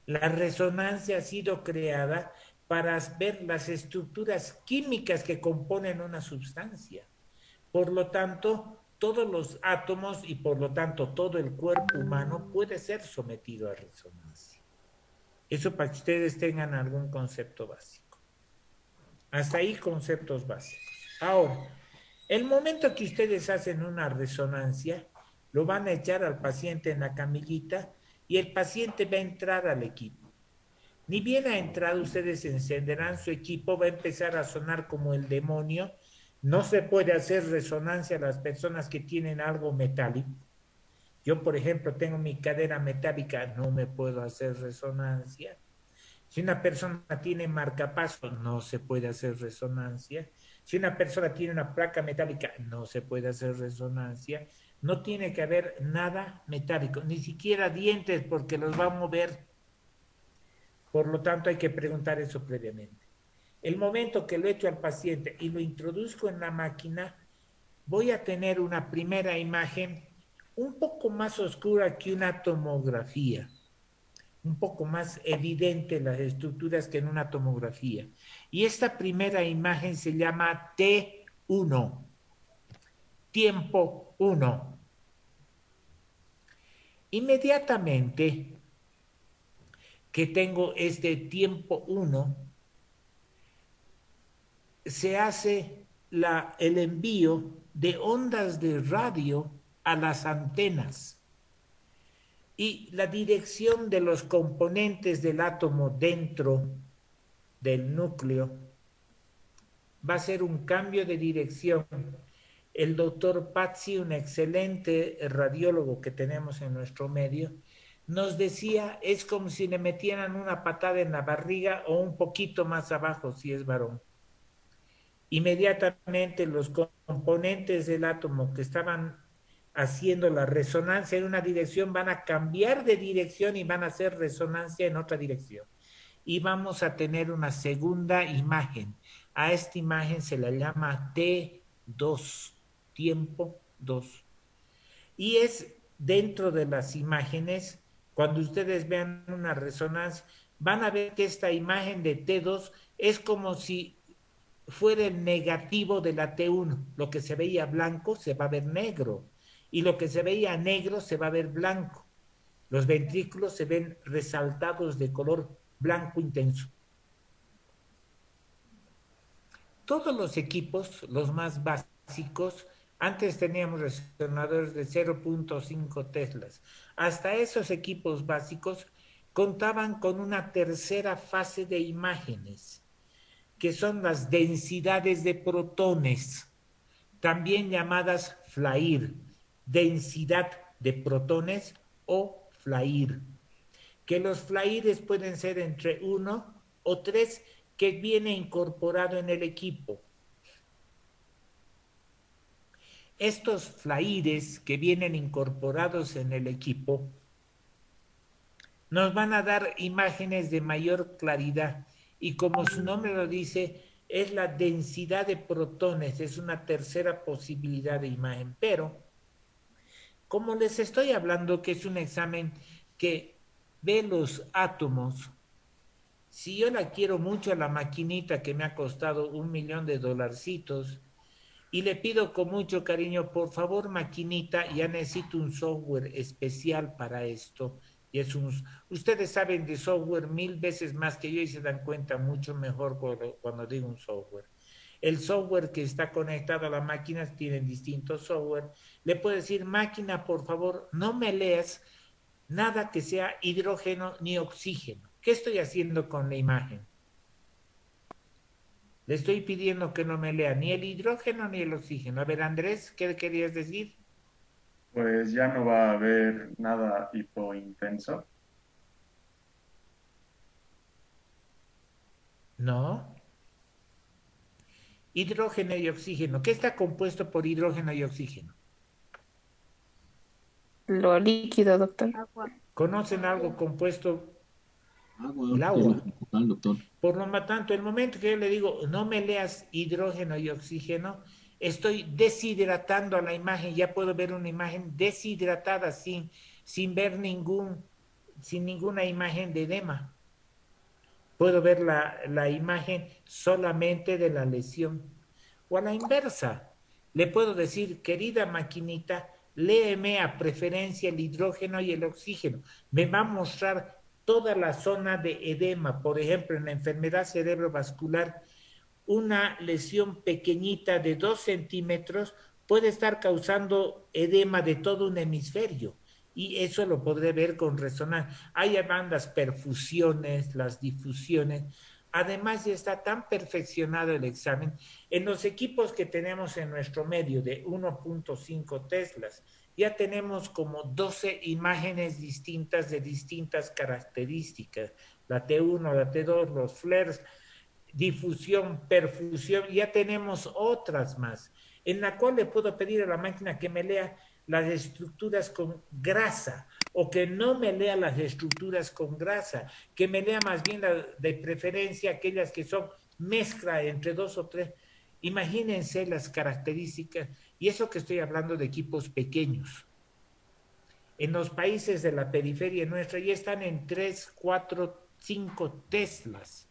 La resonancia ha sido creada para ver las estructuras químicas que componen una sustancia. Por lo tanto, todos los átomos y por lo tanto todo el cuerpo humano puede ser sometido a resonancia. Eso para que ustedes tengan algún concepto básico. Hasta ahí conceptos básicos. Ahora, el momento que ustedes hacen una resonancia, lo van a echar al paciente en la camillita y el paciente va a entrar al equipo. Ni bien ha entrado, ustedes encenderán su equipo, va a empezar a sonar como el demonio. No se puede hacer resonancia a las personas que tienen algo metálico. Yo, por ejemplo, tengo mi cadera metálica, no me puedo hacer resonancia. Si una persona tiene marcapaso, no se puede hacer resonancia. Si una persona tiene una placa metálica, no se puede hacer resonancia. No tiene que haber nada metálico, ni siquiera dientes, porque los va a mover. Por lo tanto, hay que preguntar eso previamente. El momento que lo echo al paciente y lo introduzco en la máquina, voy a tener una primera imagen un poco más oscura que una tomografía, un poco más evidente las estructuras que en una tomografía. Y esta primera imagen se llama T1, tiempo 1. Inmediatamente que tengo este tiempo 1, se hace el envío de ondas de radio a las antenas y la dirección de los componentes del átomo dentro del núcleo va a ser un cambio de dirección. El doctor Pazzi, un excelente radiólogo que tenemos en nuestro medio, nos decía, es como si le metieran una patada en la barriga o un poquito más abajo si es varón. Inmediatamente los componentes del átomo que estaban haciendo la resonancia en una dirección van a cambiar de dirección y van a hacer resonancia en otra dirección. Y vamos a tener una segunda imagen. A esta imagen se la llama T2, tiempo 2. Y es dentro de las imágenes, cuando ustedes vean una resonancia, van a ver que esta imagen de T2 es como si fuera el negativo de la T1. Lo que se veía blanco se va a ver negro y lo que se veía negro se va a ver blanco. Los ventrículos se ven resaltados de color blanco intenso. Todos los equipos, los más básicos, antes teníamos resonadores de 0.5 teslas. Hasta esos equipos básicos contaban con una tercera fase de imágenes, que son las densidades de protones, también llamadas FLAIR, densidad de protones o FLAIR, que los FLAIRes pueden ser entre 1 o 3 que viene incorporado en el equipo. Estos FLAIRes que vienen incorporados en el equipo nos van a dar imágenes de mayor claridad y como su nombre lo dice, es la densidad de protones, es una tercera posibilidad de imagen, pero como les estoy hablando que es un examen que ve los átomos. Si yo la quiero mucho a la maquinita que me ha costado $1.000.000 y le pido con mucho cariño, por favor, maquinita, ya necesito un software especial para esto. Y ustedes saben de software 1000 veces más que yo y se dan cuenta mucho mejor cuando digo un software. El software que está conectado a las máquinas tiene distintos software. Le puedo decir, máquina, por favor, no me leas nada que sea hidrógeno ni oxígeno. ¿Qué estoy haciendo con la imagen? Le estoy pidiendo que no me lea ni el hidrógeno ni el oxígeno. A ver, Andrés, ¿qué querías decir? Pues ya no va a haber nada hipointenso. No. Hidrógeno y oxígeno. ¿Qué está compuesto por hidrógeno y oxígeno? Lo líquido, doctor. Agua. ¿Conocen algo compuesto? Agua, El que es lo agua. principal, doctor. Por lo tanto, el momento que yo le digo, no me leas hidrógeno y oxígeno, estoy deshidratando a la imagen. Ya puedo ver una imagen deshidratada sin ver sin ninguna imagen de edema. Puedo ver la imagen solamente de la lesión. O a la inversa, le puedo decir, querida maquinita, léeme a preferencia el hidrógeno y el oxígeno. Me va a mostrar toda la zona de edema. Por ejemplo, en la enfermedad cerebrovascular, una lesión pequeñita de 2 centímetros puede estar causando edema de todo un hemisferio. Y eso lo podré ver con resonancia. Hay bandas perfusiones, las difusiones. Además, ya está tan perfeccionado el examen. En los equipos que tenemos en nuestro medio de 1.5 teslas, ya tenemos como 12 imágenes distintas de distintas características. La T1, la T2, los flares, difusión, perfusión, ya tenemos otras más, en la cual le puedo pedir a la máquina que me lea las estructuras con grasa o que no me lea las estructuras con grasa, que me lea más bien de preferencia aquellas que son mezcla entre 2 o 3. Imagínense las características, y eso que estoy hablando de equipos pequeños. En los países de la periferia nuestra ya están en 3, 4, 5 teslas.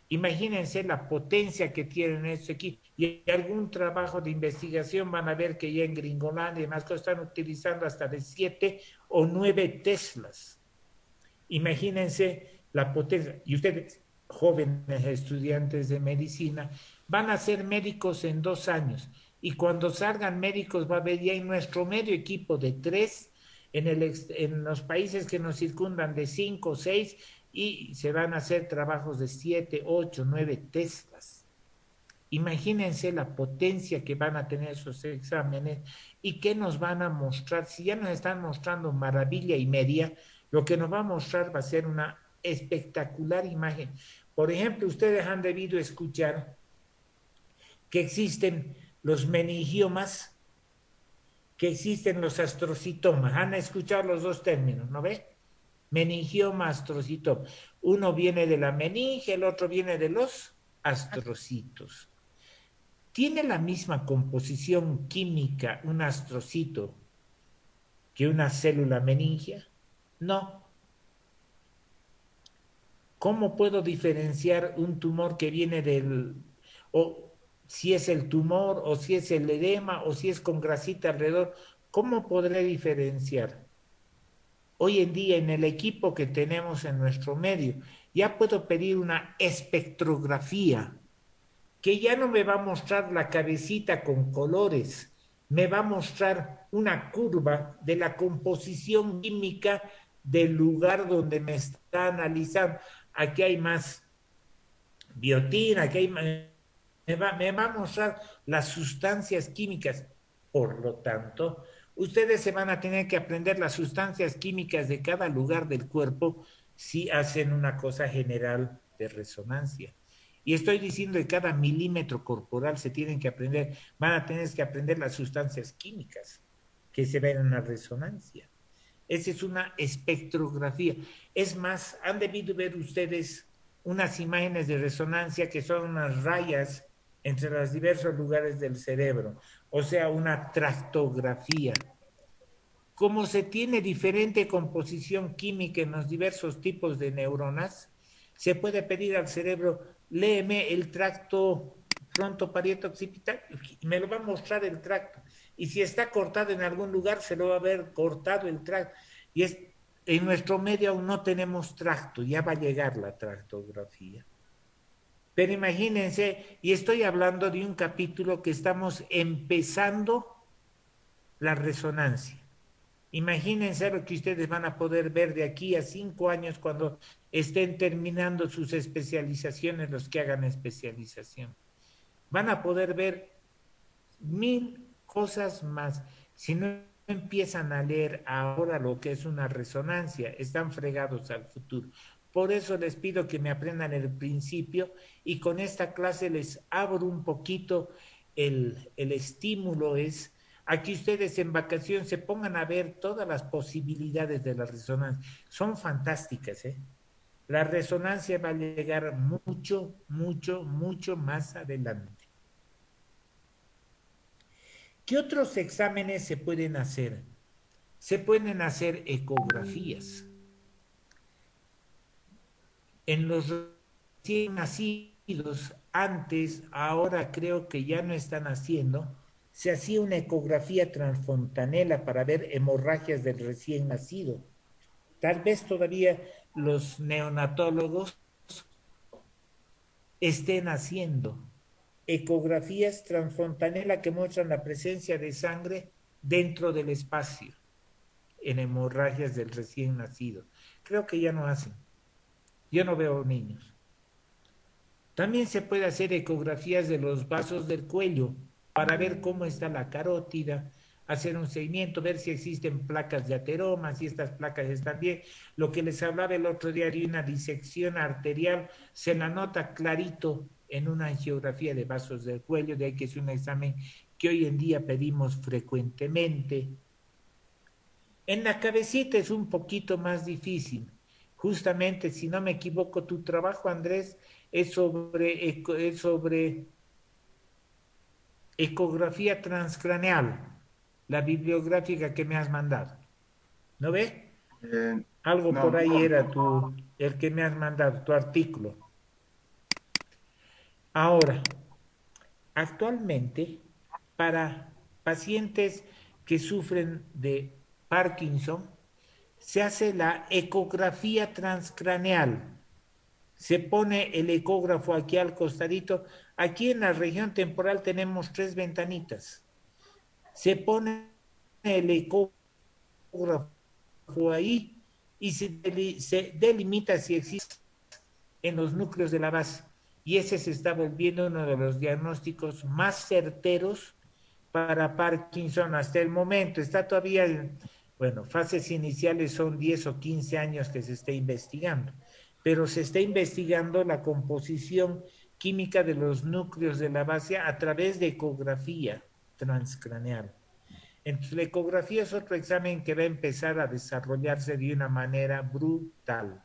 Imagínense la potencia que tienen estos equipos. Y algún trabajo de investigación van a ver que ya en Gringolandia y demás cosas están utilizando hasta de 7 o 9 teslas. Imagínense la potencia. Y ustedes, jóvenes estudiantes de medicina, van a ser médicos en 2 años. Y cuando salgan médicos va a haber ya en nuestro medio equipo de 3, en los países que nos circundan de 5 o 6, y se van a hacer trabajos de 7, 8, 9 teslas. Imagínense la potencia que van a tener esos exámenes y qué nos van a mostrar. Si ya nos están mostrando maravilla y media, lo que nos va a mostrar va a ser una espectacular imagen. Por ejemplo, ustedes han debido escuchar que existen los meningiomas, que existen los astrocitomas. Han escuchado los dos términos, ¿no ve? Meningioma, astrocitoma. Uno viene de la meninge, el otro viene de los astrocitos. ¿Tiene la misma composición química un astrocito que una célula meningia? No. ¿Cómo puedo diferenciar un tumor que viene o si es el tumor, o si es el edema, o si es con grasita alrededor? ¿Cómo podré diferenciar? Hoy en día en el equipo que tenemos en nuestro medio, ya puedo pedir una espectrografía que ya no me va a mostrar la cabecita con colores, me va a mostrar una curva de la composición química del lugar donde me está analizando. Aquí hay más biotina, aquí hay me va a mostrar las sustancias químicas. Por lo tanto, ustedes se van a tener que aprender las sustancias químicas de cada lugar del cuerpo si hacen una cosa general de resonancia. Y estoy diciendo que cada milímetro corporal se tienen que aprender, van a tener que aprender las sustancias químicas que se ven en la resonancia. Esa es una espectrografía. Es más, han debido ver ustedes unas imágenes de resonancia que son unas rayas entre los diversos lugares del cerebro, o sea, una tractografía. como se tiene diferente composición química en los diversos tipos de neuronas, se puede pedir al cerebro, léeme el tracto frontoparieto-occipital, y me lo va a mostrar el tracto. Y si está cortado en algún lugar, se lo va a ver cortado el tracto. Y es, en nuestro medio aún no tenemos tracto, ya va a llegar la tractografía. Pero imagínense, y estoy hablando de un capítulo que estamos empezando la resonancia. Imagínense lo que ustedes van a poder ver de aquí a 5 años cuando estén terminando sus especializaciones, los que hagan especialización. Van a poder ver 1000 cosas más. Si no empiezan a leer ahora lo que es una resonancia, están fregados al futuro. Por eso les pido que me aprendan el principio y con esta clase les abro un poquito el estímulo es a que ustedes en vacación se pongan a ver todas las posibilidades de la resonancia. Son fantásticas, ¿eh? La resonancia va a llegar mucho, mucho, mucho más adelante. ¿Qué otros exámenes se pueden hacer? Se pueden hacer ecografías. En los recién nacidos, antes, ahora creo que ya no están haciendo, se hacía una ecografía transfontanela para ver hemorragias del recién nacido. Tal vez todavía los neonatólogos estén haciendo ecografías transfontanela que muestran la presencia de sangre dentro del espacio en hemorragias del recién nacido. Creo que ya no hacen. Yo no veo niños. También se puede hacer ecografías de los vasos del cuello para ver cómo está la carótida, hacer un seguimiento, ver si existen placas de ateroma, si estas placas están bien. Lo que les hablaba el otro día de una disección arterial, se la nota clarito en una angiografía de vasos del cuello, de ahí que es un examen que hoy en día pedimos frecuentemente. En la cabecita es un poquito más difícil. Justamente, si no me equivoco, tu trabajo, Andrés, es sobre ecografía transcraneal, la bibliográfica que me has mandado. ¿No ve? Algo por No, ahí era el que me has mandado, tu artículo. Ahora, actualmente, para pacientes que sufren de Parkinson, se hace la ecografía transcraneal. Se pone el ecógrafo aquí al costadito. Aquí en la región temporal tenemos 3 ventanitas. Se pone el ecógrafo ahí y se delimita si existe en los núcleos de la base. Y ese se está volviendo uno de los diagnósticos más certeros para Parkinson hasta el momento. Está todavía, bueno, fases iniciales son 10 o 15 años que se está investigando, pero se está investigando la composición química de los núcleos de la base a través de ecografía transcraneal. Entonces, la ecografía es otro examen que va a empezar a desarrollarse de una manera brutal.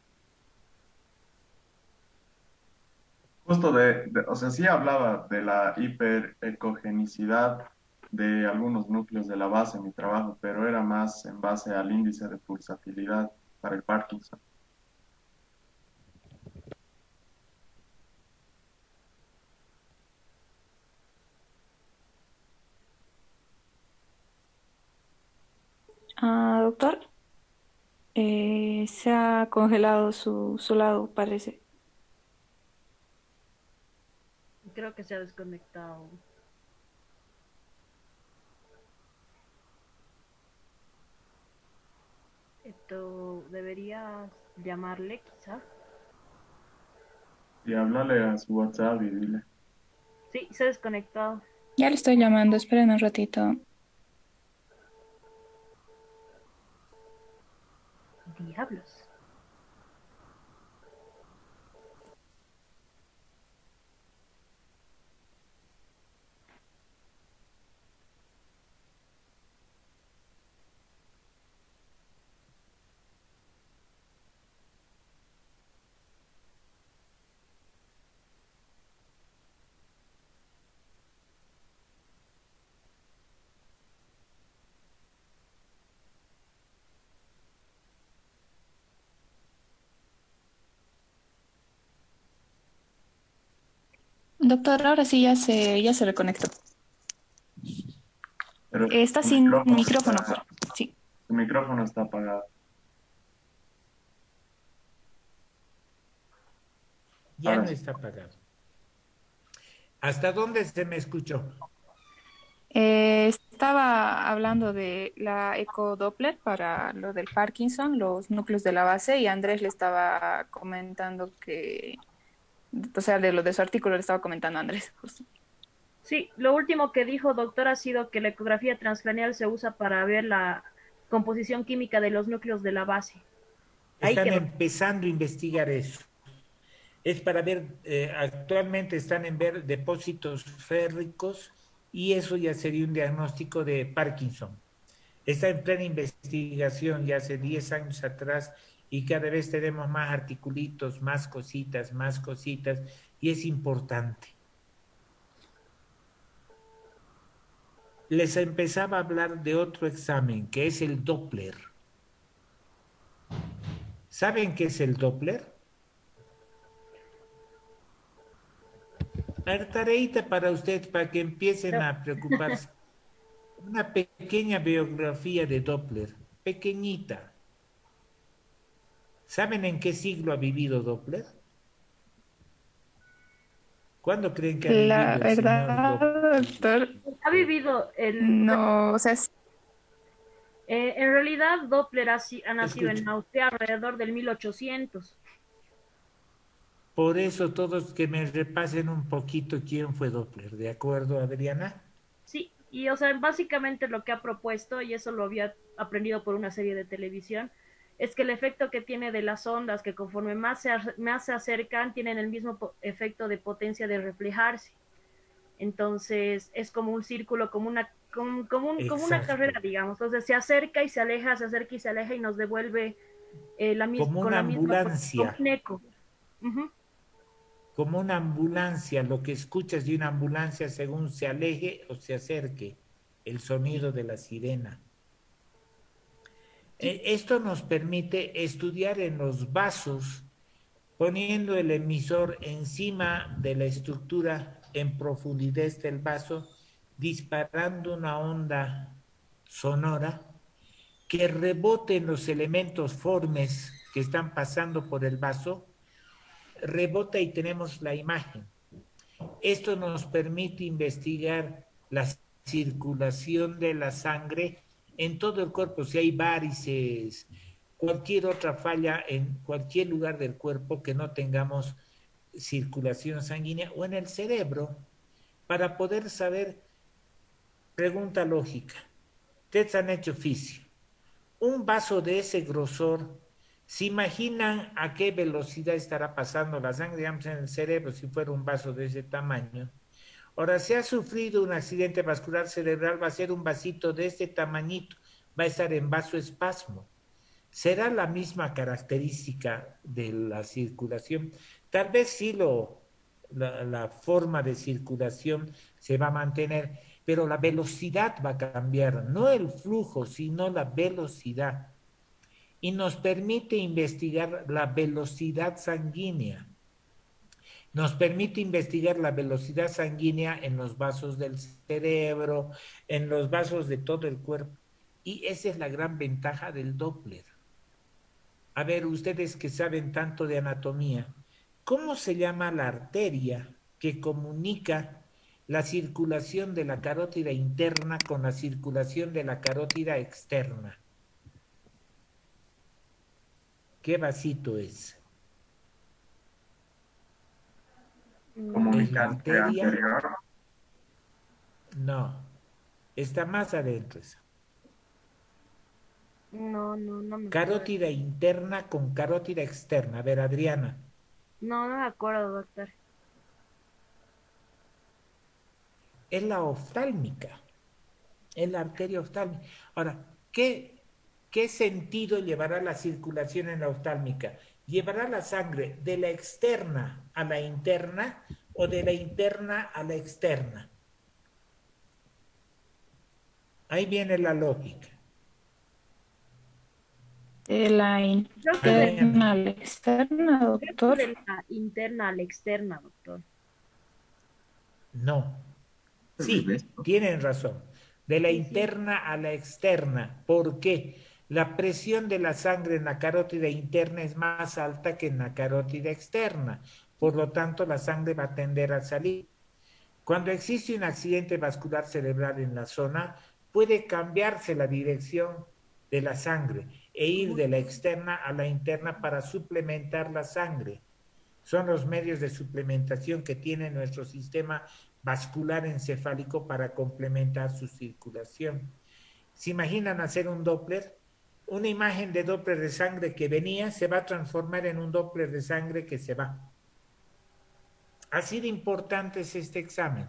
justo o sea, sí hablaba de la hiperecogenicidad de algunos núcleos de la base en mi trabajo, pero era más en base al índice de pulsatilidad para el Parkinson. Ah, doctor, se ha congelado su lado, parece. Creo que se ha desconectado. Esto deberías llamarle quizá. Y háblale a su WhatsApp y dile. Sí, se ha desconectado. Ya le estoy llamando, esperen un ratito. Diablos. Doctor, ahora sí ya se reconectó. Pero Está su sin micrófono micrófono. está, Sí. su micrófono está apagado. Ya Ahora no sí. está apagado. ¿Hasta dónde se me escuchó? Estaba hablando de la ecodoppler para lo del Parkinson, los núcleos de la base, y Andrés le estaba comentando que, o sea, de lo de su artículo le estaba comentando a Andrés, justo. Sí, lo último que dijo doctor ha sido que la ecografía transcranial se usa para ver la composición química de los núcleos de la base. Ahí Están quedó. empezando a investigar eso. Es para ver, actualmente están en ver depósitos férricos y eso ya sería un diagnóstico de Parkinson. Está en plena investigación ya hace 10 años atrás y cada vez tenemos más articulitos, más cositas y es importante. Les empezaba a hablar de otro examen que es el Doppler. ¿Saben qué es el Doppler? A ver, tareita para ustedes, para que empiecen No, a preocuparse. Una pequeña biografía de Doppler, pequeñita. ¿Saben en qué siglo ha vivido Doppler? ¿Cuándo creen que ha La vivido el señor verdad, Doppler? doctor, ha vivido el... no, o sea, en realidad Doppler ha nacido Escucha, en Austria alrededor del 1800. por eso todos que me repasen un poquito quién fue Doppler, ¿de acuerdo, Adriana? Sí, y o sea, básicamente lo que ha propuesto, y eso lo había aprendido por una serie de televisión, es que el efecto que tiene de las ondas, que conforme más se acercan, tienen el mismo efecto de potencia de reflejarse. Entonces es como un círculo, como una Exacto. carrera, digamos. Entonces se acerca y se aleja, se acerca y se aleja y nos devuelve Como con una la misma potencia, como ambulancia, un eco. Ujú. como una ambulancia, lo que escuchas de una ambulancia según se aleje o se acerque, el sonido de la sirena. Sí, Esto nos permite estudiar en los vasos poniendo el emisor encima de la estructura en profundidad del vaso, disparando una onda sonora que rebote en los elementos formes que están pasando por el vaso, rebota y tenemos la imagen. Esto nos permite investigar la circulación de la sangre en todo el cuerpo, si hay varices, cualquier otra falla en cualquier lugar del cuerpo que no tengamos circulación sanguínea o en el cerebro, para poder saber, pregunta lógica, ustedes han hecho física, un vaso de ese grosor, ¿se imaginan a qué velocidad estará pasando la sangre, digamos, en el cerebro si fuera un vaso de ese tamaño? Ahora, si ha sufrido un accidente vascular cerebral, va a ser un vasito de este tamañito, va a estar en vasoespasmo. ¿Será la misma característica de la circulación? Tal vez sí la forma de circulación se va a mantener, pero la velocidad va a cambiar, no el flujo, sino la velocidad. Y nos permite investigar la velocidad sanguínea. Nos permite investigar la velocidad sanguínea en los vasos del cerebro, en los vasos de todo el cuerpo. Y esa es la gran ventaja del Doppler. A ver, ustedes que saben tanto de anatomía, ¿cómo se llama la arteria que comunica la circulación de la carótida interna con la circulación de la carótida externa? ¿Qué vasito es? ¿Es la Comunicante arteria? anterior. No, está más adentro esa. No me acuerdo. Carótida interna con carótida externa. A ver, Adriana, No me acuerdo, doctor. es la oftálmica, es la arteria oftálmica. Ahora, ¿qué sentido llevará la circulación en la oftálmica? ¿Llevará la sangre de la externa a la interna o de la interna a la externa? Ahí viene la lógica. de la Creo que de, Adriana, interna a la externa, creo que doctor. de la interna a la externa, doctor. No. Al Sí, revés, ¿no? tienen razón. De la Sí, sí. interna a la externa. ¿Por qué? La presión de la sangre en la carótida interna es más alta que en la carótida externa. Por lo tanto, la sangre va a tender a salir. Cuando existe un accidente vascular cerebral en la zona, puede cambiarse la dirección de la sangre e ir de la externa a la interna para suplementar la sangre. Son los medios de suplementación que tiene nuestro sistema vascular encefálico para complementar su circulación. ¿Se imaginan hacer un Doppler? Una imagen de Doppler de sangre que venía se va a transformar en un Doppler de sangre que se va. Así de importante es este examen.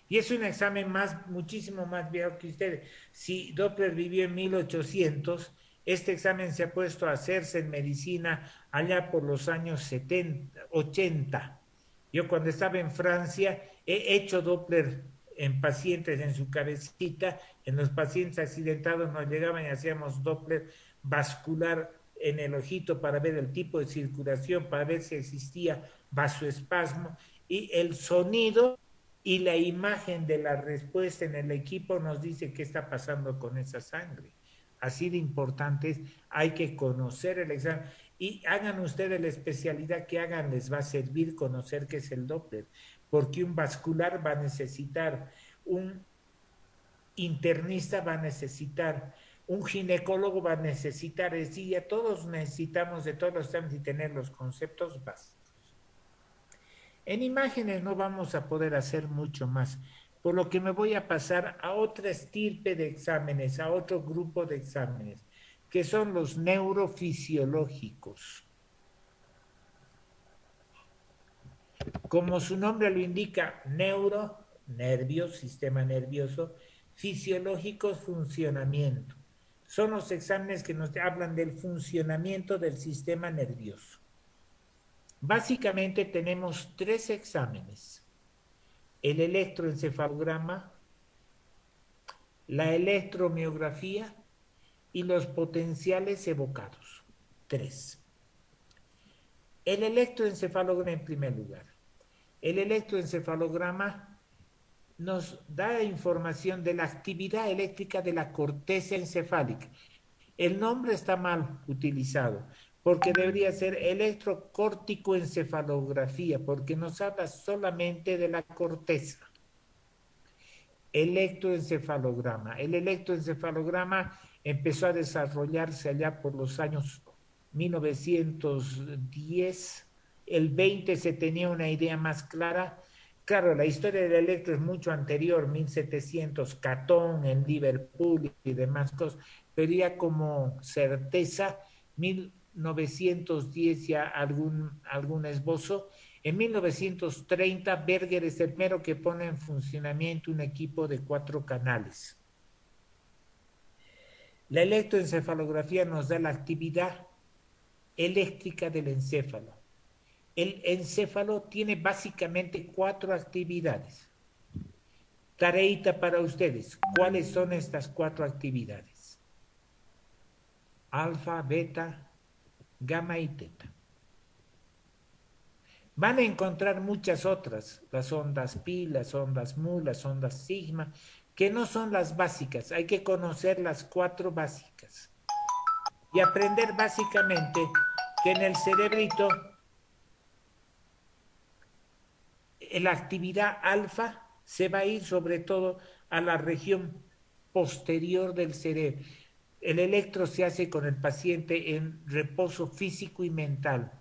Y es un examen más, muchísimo más viejo que ustedes. Si Doppler vivió en 1800, este examen se ha puesto a hacerse en medicina allá por los años 70, 80. Yo cuando estaba en Francia he hecho Doppler en pacientes en su cabecita, en los pacientes accidentados nos llegaban y hacíamos Doppler vascular en el ojito para ver el tipo de circulación, para ver si existía vasoespasmo y el sonido y la imagen de la respuesta en el equipo nos dice qué está pasando con esa sangre. Así de importante es, hay que conocer el examen. Y hagan ustedes la especialidad que hagan, les va a servir conocer qué es el Doppler, porque un vascular va a necesitar, un internista va a necesitar, un ginecólogo va a necesitar, es decir, ya todos necesitamos de todos los exámenes y tener los conceptos básicos. En imágenes no vamos a poder hacer mucho más, por lo que me voy a pasar a otra estirpe de exámenes, a otro grupo de exámenes, que son los neurofisiológicos. Como su nombre lo indica, neuro, nervios, sistema nervioso, fisiológicos, funcionamiento. Son los exámenes que nos hablan del funcionamiento del sistema nervioso. Básicamente tenemos tres exámenes: el electroencefalograma, la electromiografía y los potenciales evocados. Tres. El electroencefalograma en primer lugar. El electroencefalograma nos da información de la actividad eléctrica de la corteza encefálica. El nombre está mal utilizado, porque debería ser electrocorticoencefalografía, porque nos habla solamente de la corteza. Electroencefalograma. El electroencefalograma empezó a desarrollarse allá por los años 1910. El 20 se tenía una idea más clara. Claro, la historia del electro es mucho anterior, 1700, Catón en Liverpool y demás cosas, pero ya como certeza, 1910 ya algún esbozo. En 1930, Berger es el primero que pone en funcionamiento un equipo de 4 canales. La electroencefalografía nos da la actividad eléctrica del encéfalo. El encéfalo tiene básicamente 4 actividades. Tareita para ustedes. ¿Cuáles son estas 4 actividades? Alfa, beta, gamma y teta. Van a encontrar muchas otras, las ondas pi, las ondas mu, las ondas sigma, que no son las básicas. Hay que conocer las 4 básicas y aprender básicamente que en el cerebrito la actividad alfa se va a ir sobre todo a la región posterior del cerebro. El electro se hace con el paciente en reposo físico y mental,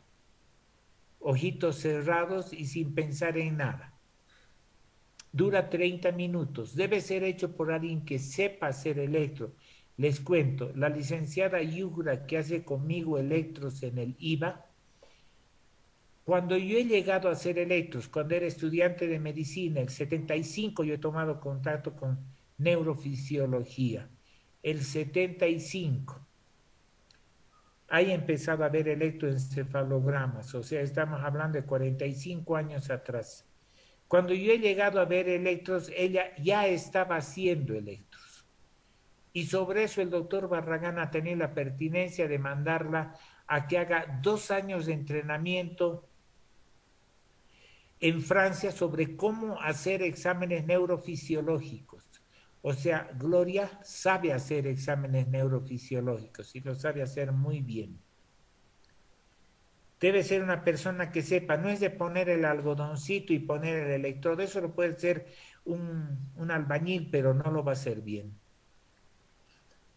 ojitos cerrados y sin pensar en nada. Dura 30 minutos. Debe ser hecho por alguien que sepa hacer electro. Les cuento, la licenciada Yugra, que hace conmigo electros en el IVA, cuando yo he llegado a hacer electros, cuando era estudiante de medicina, el 75 yo he tomado contacto con neurofisiología. El 75 he empezado a ver electroencefalogramas, o sea, estamos hablando de 45 años atrás. Cuando yo he llegado a ver electros, ella ya estaba haciendo electros. Y sobre eso el doctor Barragán ha tenido la pertinencia de mandarla a que haga 2 años de entrenamiento en Francia sobre cómo hacer exámenes neurofisiológicos. O sea, Gloria sabe hacer exámenes neurofisiológicos y lo sabe hacer muy bien. Debe ser una persona que sepa, no es de poner el algodoncito y poner el electrodo, eso lo puede ser un albañil, pero no lo va a hacer bien.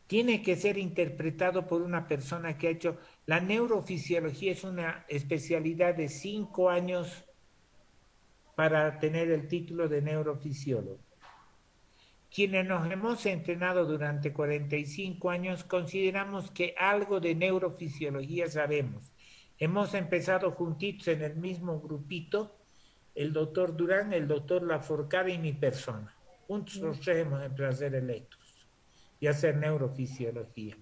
Tiene que ser interpretado por una persona que ha hecho, la neurofisiología es una especialidad de 5 años para tener el título de neurofisiólogo. Quienes nos hemos entrenado durante 45 años consideramos que algo de neurofisiología sabemos. Hemos empezado juntitos en el mismo grupito, el doctor Durán, el doctor Laforcade y mi persona. Juntos los tres hemos empezado a hacer electros y a hacer neurofisiología.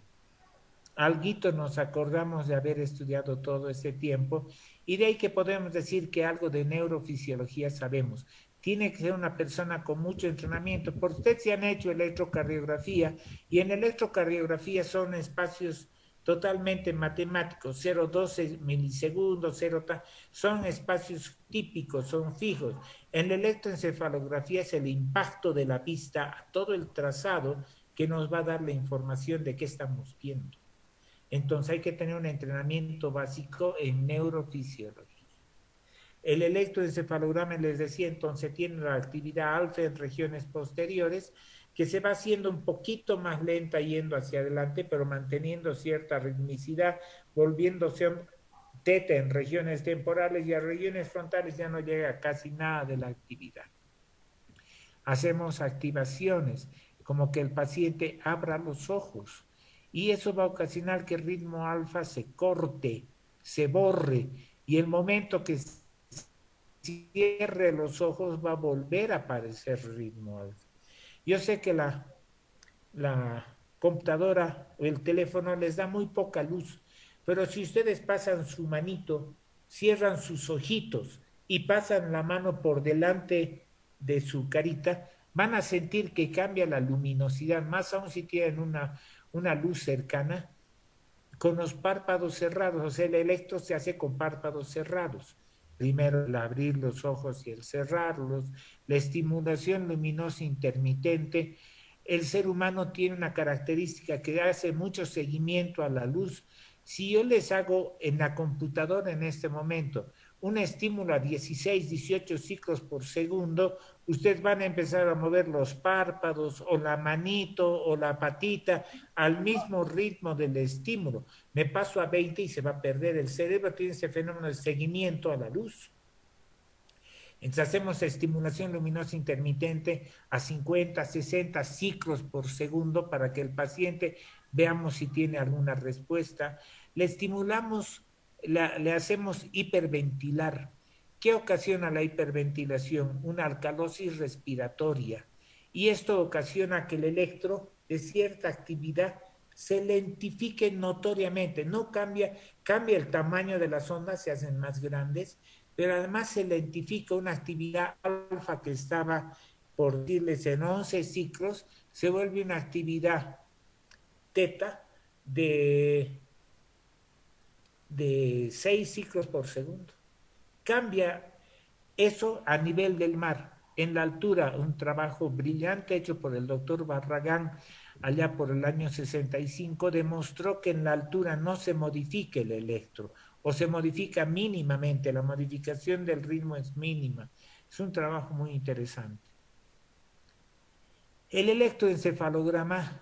Alguito nos acordamos de haber estudiado todo ese tiempo y de ahí que podemos decir que algo de neurofisiología sabemos. Tiene que ser una persona con mucho entrenamiento. Por usted se han hecho electrocardiografía y en electrocardiografía son espacios totalmente matemáticos, 0,12 milisegundos, 0, son espacios típicos, son fijos. En la electroencefalografía es el impacto de la vista a todo el trazado que nos va a dar la información de qué estamos viendo. Entonces hay que tener un entrenamiento básico en neurofisiología. El electroencefalograma, les decía, entonces tiene la actividad alfa en regiones posteriores que se va haciendo un poquito más lenta yendo hacia adelante, pero manteniendo cierta ritmicidad, volviéndose teta en regiones temporales y a regiones frontales ya no llega casi nada de la actividad. Hacemos activaciones, como que el paciente abra los ojos, y eso va a ocasionar que el ritmo alfa se corte, se borre, y el momento que cierre los ojos va a volver a aparecer ritmo alfa. Yo sé que la computadora o el teléfono les da muy poca luz, pero si ustedes pasan su manito, cierran sus ojitos y pasan la mano por delante de su carita, van a sentir que cambia la luminosidad, más aún si tienen una luz cercana, con los párpados cerrados. O sea, el electro se hace con párpados cerrados. Primero el abrir los ojos y el cerrarlos, la estimulación luminosa intermitente. El ser humano tiene una característica que hace mucho seguimiento a la luz. Si yo les hago en la computadora en este momento un estímulo a 16, 18 ciclos por segundo, ustedes van a empezar a mover los párpados o la manito o la patita al mismo ritmo del estímulo. Me paso a 20 y se va a perder. El cerebro tiene ese fenómeno de seguimiento a la luz. Entonces hacemos estimulación luminosa intermitente a 50, 60 ciclos por segundo para que el paciente veamos si tiene alguna respuesta. Le estimulamos, le hacemos hiperventilar. ¿Qué ocasiona la hiperventilación? Una alcalosis respiratoria. Y esto ocasiona que el electro de cierta actividad se lentifique notoriamente. No cambia el tamaño de las ondas, se hacen más grandes, pero además se lentifica una actividad alfa que estaba, por decirles, en 11 ciclos, se vuelve una actividad teta de 6 ciclos por segundo. Cambia eso a nivel del mar. En la altura, un trabajo brillante hecho por el doctor Barragán allá por el año 65 demostró que en la altura no se modifica el electro o se modifica mínimamente, la modificación del ritmo es mínima. Es un trabajo muy interesante. El electroencefalograma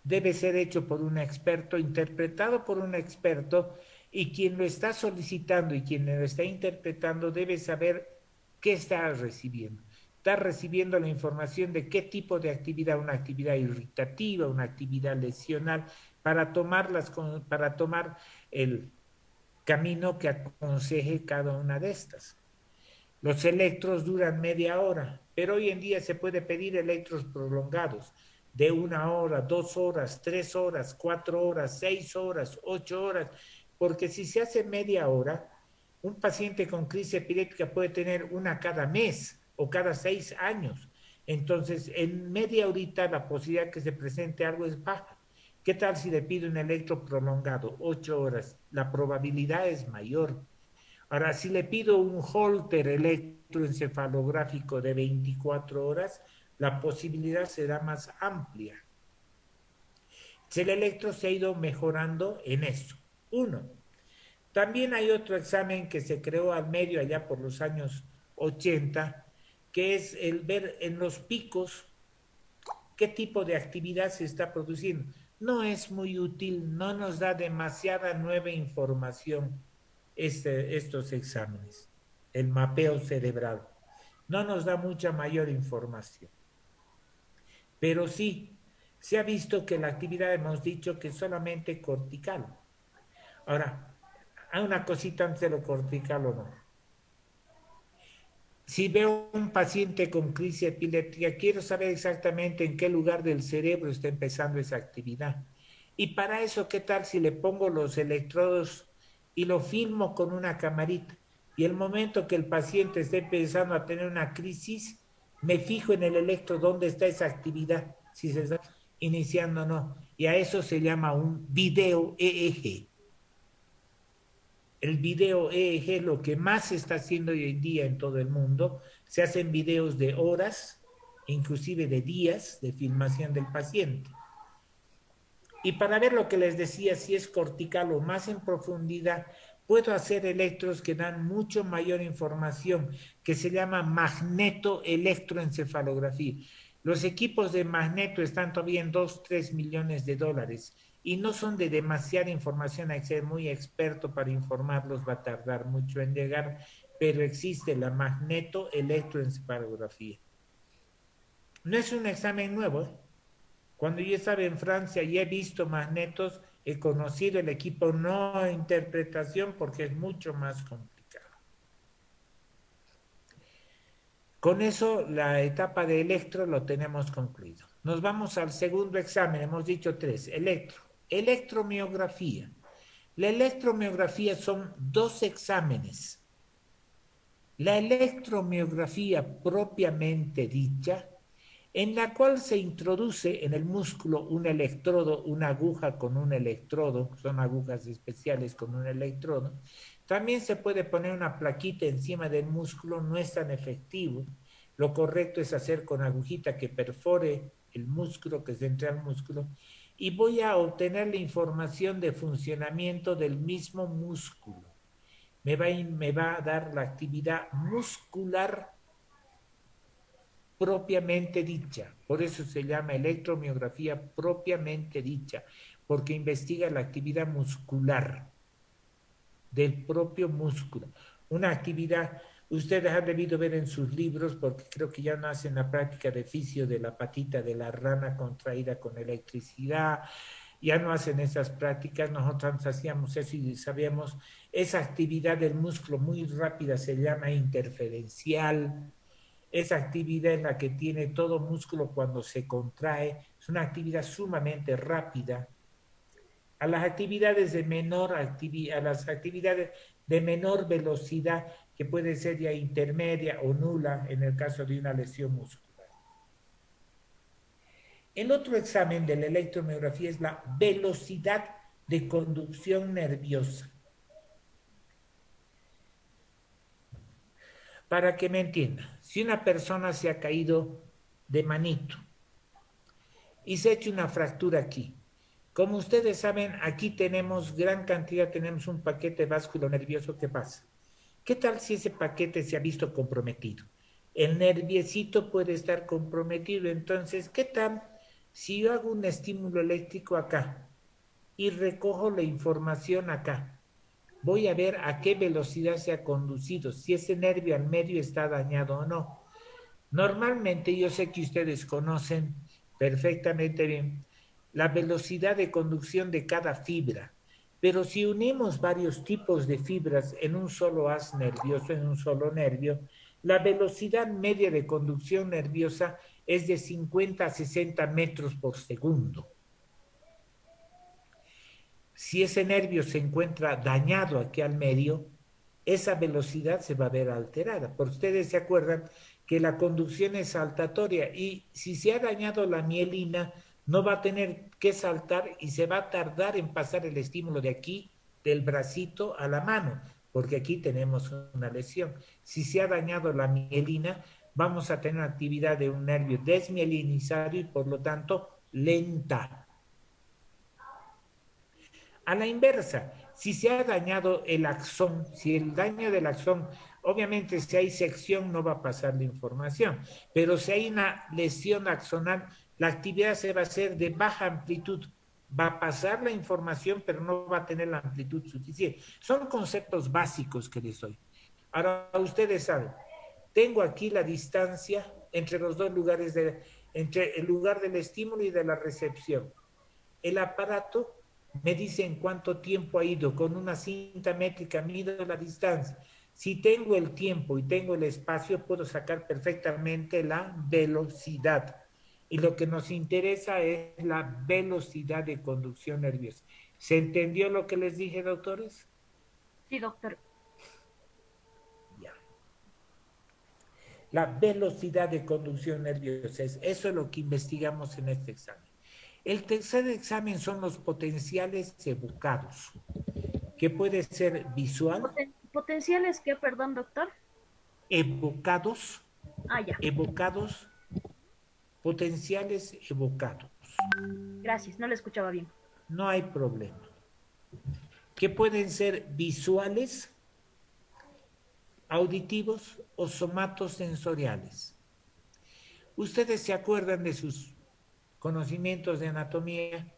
debe ser hecho por un experto, interpretado por un experto, y quien lo está solicitando y quien lo está interpretando debe saber qué está recibiendo. Está recibiendo la información de qué tipo de actividad, una actividad irritativa, una actividad lesional, para tomar el camino que aconseje cada una de estas. Los electros duran media hora, pero hoy en día se puede pedir electros prolongados de 1 hora, 2 horas, 3 horas, 4 horas, 6 horas, 8 horas, porque si se hace media hora, un paciente con crisis epiléptica puede tener una cada mes o cada 6 años. Entonces, en media horita la posibilidad que se presente algo es baja. ¿Qué tal si le pido un electro prolongado? 8 horas. La probabilidad es mayor. Ahora, si le pido un holter electroencefalográfico de 24 horas, la posibilidad será más amplia. El electro se ha ido mejorando en eso. Uno. También hay otro examen que se creó al medio allá por los años 80, que es el ver en los picos qué tipo de actividad se está produciendo. No es muy útil, no nos da demasiada nueva información estos exámenes, el mapeo cerebral. No nos da mucha mayor información. Pero sí, se ha visto que la actividad hemos dicho que es solamente cortical. Ahora, hay una cosita antes de lo cortical o no. Si veo un paciente con crisis epiléptica, quiero saber exactamente en qué lugar del cerebro está empezando esa actividad. Y para eso, ¿qué tal si le pongo los electrodos y lo filmo con una camarita? Y el momento que el paciente esté empezando a tener una crisis, me fijo en el electro dónde está esa actividad, si se está iniciando o no. Y a eso se llama un video EEG. El video EEG, lo que más se está haciendo hoy en día en todo el mundo, se hacen videos de horas, inclusive de días de filmación del paciente. Y para ver lo que les decía, si es cortical o más en profundidad, puedo hacer electros que dan mucho mayor información, que se llama magnetoelectroencefalografía. Los equipos de magneto están todavía en 2-3 millones de dólares y no son de demasiada información, hay que ser muy experto para informarlos, va a tardar mucho en llegar, pero existe la magnetoelectroencefalografía. No es un examen nuevo, ¿eh? Cuando yo estaba en Francia y he visto magnetos, he conocido el equipo no interpretación porque es mucho más complicado. Con eso, la etapa de electro lo tenemos concluido. Nos vamos al segundo examen, hemos dicho 3, electro. Electromiografía. La electromiografía son 2 exámenes. La electromiografía propiamente dicha, en la cual se introduce en el músculo un electrodo, una aguja con un electrodo, son agujas especiales con un electrodo. También se puede poner una plaquita encima del músculo, no es tan efectivo. Lo correcto es hacer con agujita que perfore el músculo, que se entre al músculo, y voy a obtener la información de funcionamiento del mismo músculo. Me va a dar la actividad muscular propiamente dicha. Por eso se llama electromiografía propiamente dicha, porque investiga la actividad muscular del propio músculo. Una actividad, ustedes han debido ver en sus libros, porque creo que ya no hacen la práctica de fisio de la patita de la rana contraída con electricidad, ya no hacen esas prácticas, nosotros hacíamos eso y sabíamos, esa actividad del músculo muy rápida se llama interferencial. Esa actividad en la que tiene todo músculo cuando se contrae, es una actividad sumamente rápida. A las actividades de menor velocidad, que puede ser ya intermedia o nula en el caso de una lesión muscular. El otro examen de la electromiografía es la velocidad de conducción nerviosa. Para que me entienda, si una persona se ha caído de manito y se ha hecho una fractura aquí, como ustedes saben, aquí tenemos gran cantidad, tenemos un paquete vascular nervioso que pasa. ¿Qué tal si ese paquete se ha visto comprometido? El nerviecito puede estar comprometido, entonces, ¿qué tal si yo hago un estímulo eléctrico acá y recojo la información acá? Voy a ver a qué velocidad se ha conducido, si ese nervio al medio está dañado o no. Normalmente, yo sé que ustedes conocen perfectamente bien la velocidad de conducción de cada fibra, pero si unimos varios tipos de fibras en un solo haz nervioso, en un solo nervio, la velocidad media de conducción nerviosa es de 50 a 60 metros por segundo. Si ese nervio se encuentra dañado aquí al medio, esa velocidad se va a ver alterada. Por ustedes se acuerdan que la conducción es saltatoria y si se ha dañado la mielina, no va a tener que saltar y se va a tardar en pasar el estímulo de aquí, del bracito a la mano. porque aquí tenemos una lesión. Si se ha dañado la mielina, vamos a tener actividad de un nervio desmielinizado y por lo tanto lenta. A la inversa, si se ha dañado el axón, si el daño del axón, obviamente si hay sección no va a pasar la información, pero si hay una lesión axonal, la actividad se va a hacer de baja amplitud, va a pasar la información, pero no va a tener la amplitud suficiente. Son conceptos básicos que les doy. Ahora, ustedes saben, tengo aquí la distancia entre los dos lugares, entre el lugar del estímulo y de la recepción. El aparato me dice en cuánto tiempo ha ido, con una cinta métrica mido la distancia. Si tengo el tiempo y tengo el espacio, puedo sacar perfectamente la velocidad. Y lo que nos interesa es la velocidad de conducción nerviosa. ¿Se entendió lo que les dije, doctores? Sí, doctor. Ya. La velocidad de conducción nerviosa, eso es lo que investigamos en este examen. El tercer examen son los potenciales evocados, que puede ser visual. ¿Potenciales qué, perdón, doctor? Evocados. Ya. Evocados, potenciales evocados. Gracias, no le escuchaba bien. No hay problema. Que pueden ser visuales, auditivos o somatosensoriales. Ustedes se acuerdan de sus conocimientos de anatomía,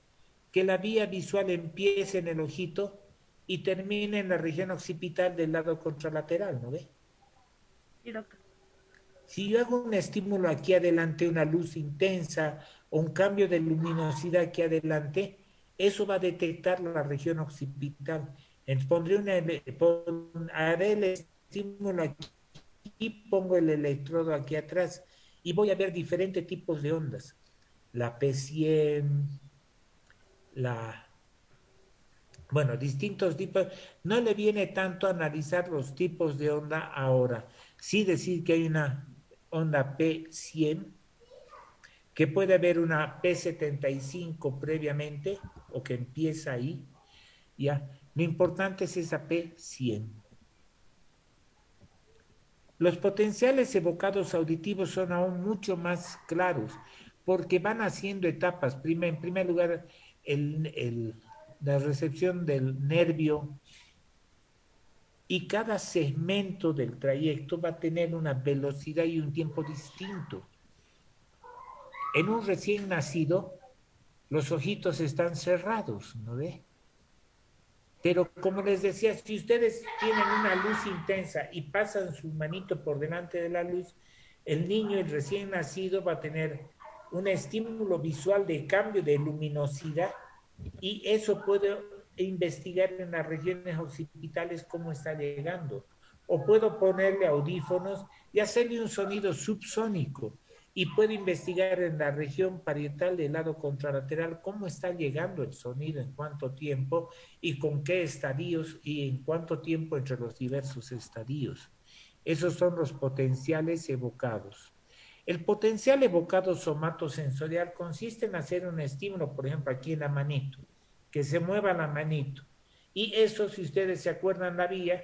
que la vía visual empieza en el ojito y termina en la región occipital del lado contralateral, ¿no ve? Sí, doctor. Si yo hago un estímulo aquí adelante, una luz intensa o un cambio de luminosidad aquí adelante, eso va a detectar la región occipital. Haré el estímulo aquí, pongo el electrodo aquí atrás y voy a ver diferentes tipos de ondas. La P100, distintos tipos. No le viene tanto a analizar los tipos de onda ahora. Sí decir que hay una onda P100, que puede haber una P75 previamente, o que empieza ahí, ¿ya? Lo importante es esa P100. Los potenciales evocados auditivos son aún mucho más claros, porque van haciendo etapas. En primer lugar, la recepción del nervio, y cada segmento del trayecto va a tener una velocidad y un tiempo distinto. En un recién nacido, los ojitos están cerrados, ¿no ve? Pero como les decía, si ustedes tienen una luz intensa y pasan su manito por delante de la luz, el niño, el recién nacido, va a tener un estímulo visual de cambio de luminosidad y eso puede investigar en las regiones occipitales cómo está llegando. O puedo ponerle audífonos y hacerle un sonido subsónico y puedo investigar en la región parietal del lado contralateral cómo está llegando el sonido, en cuánto tiempo y con qué estadios y en cuánto tiempo entre los diversos estadios. Esos son los potenciales evocados. El potencial evocado somatosensorial consiste en hacer un estímulo, por ejemplo, aquí en la manito, que se mueva la manito. Y eso, si ustedes se acuerdan la vía,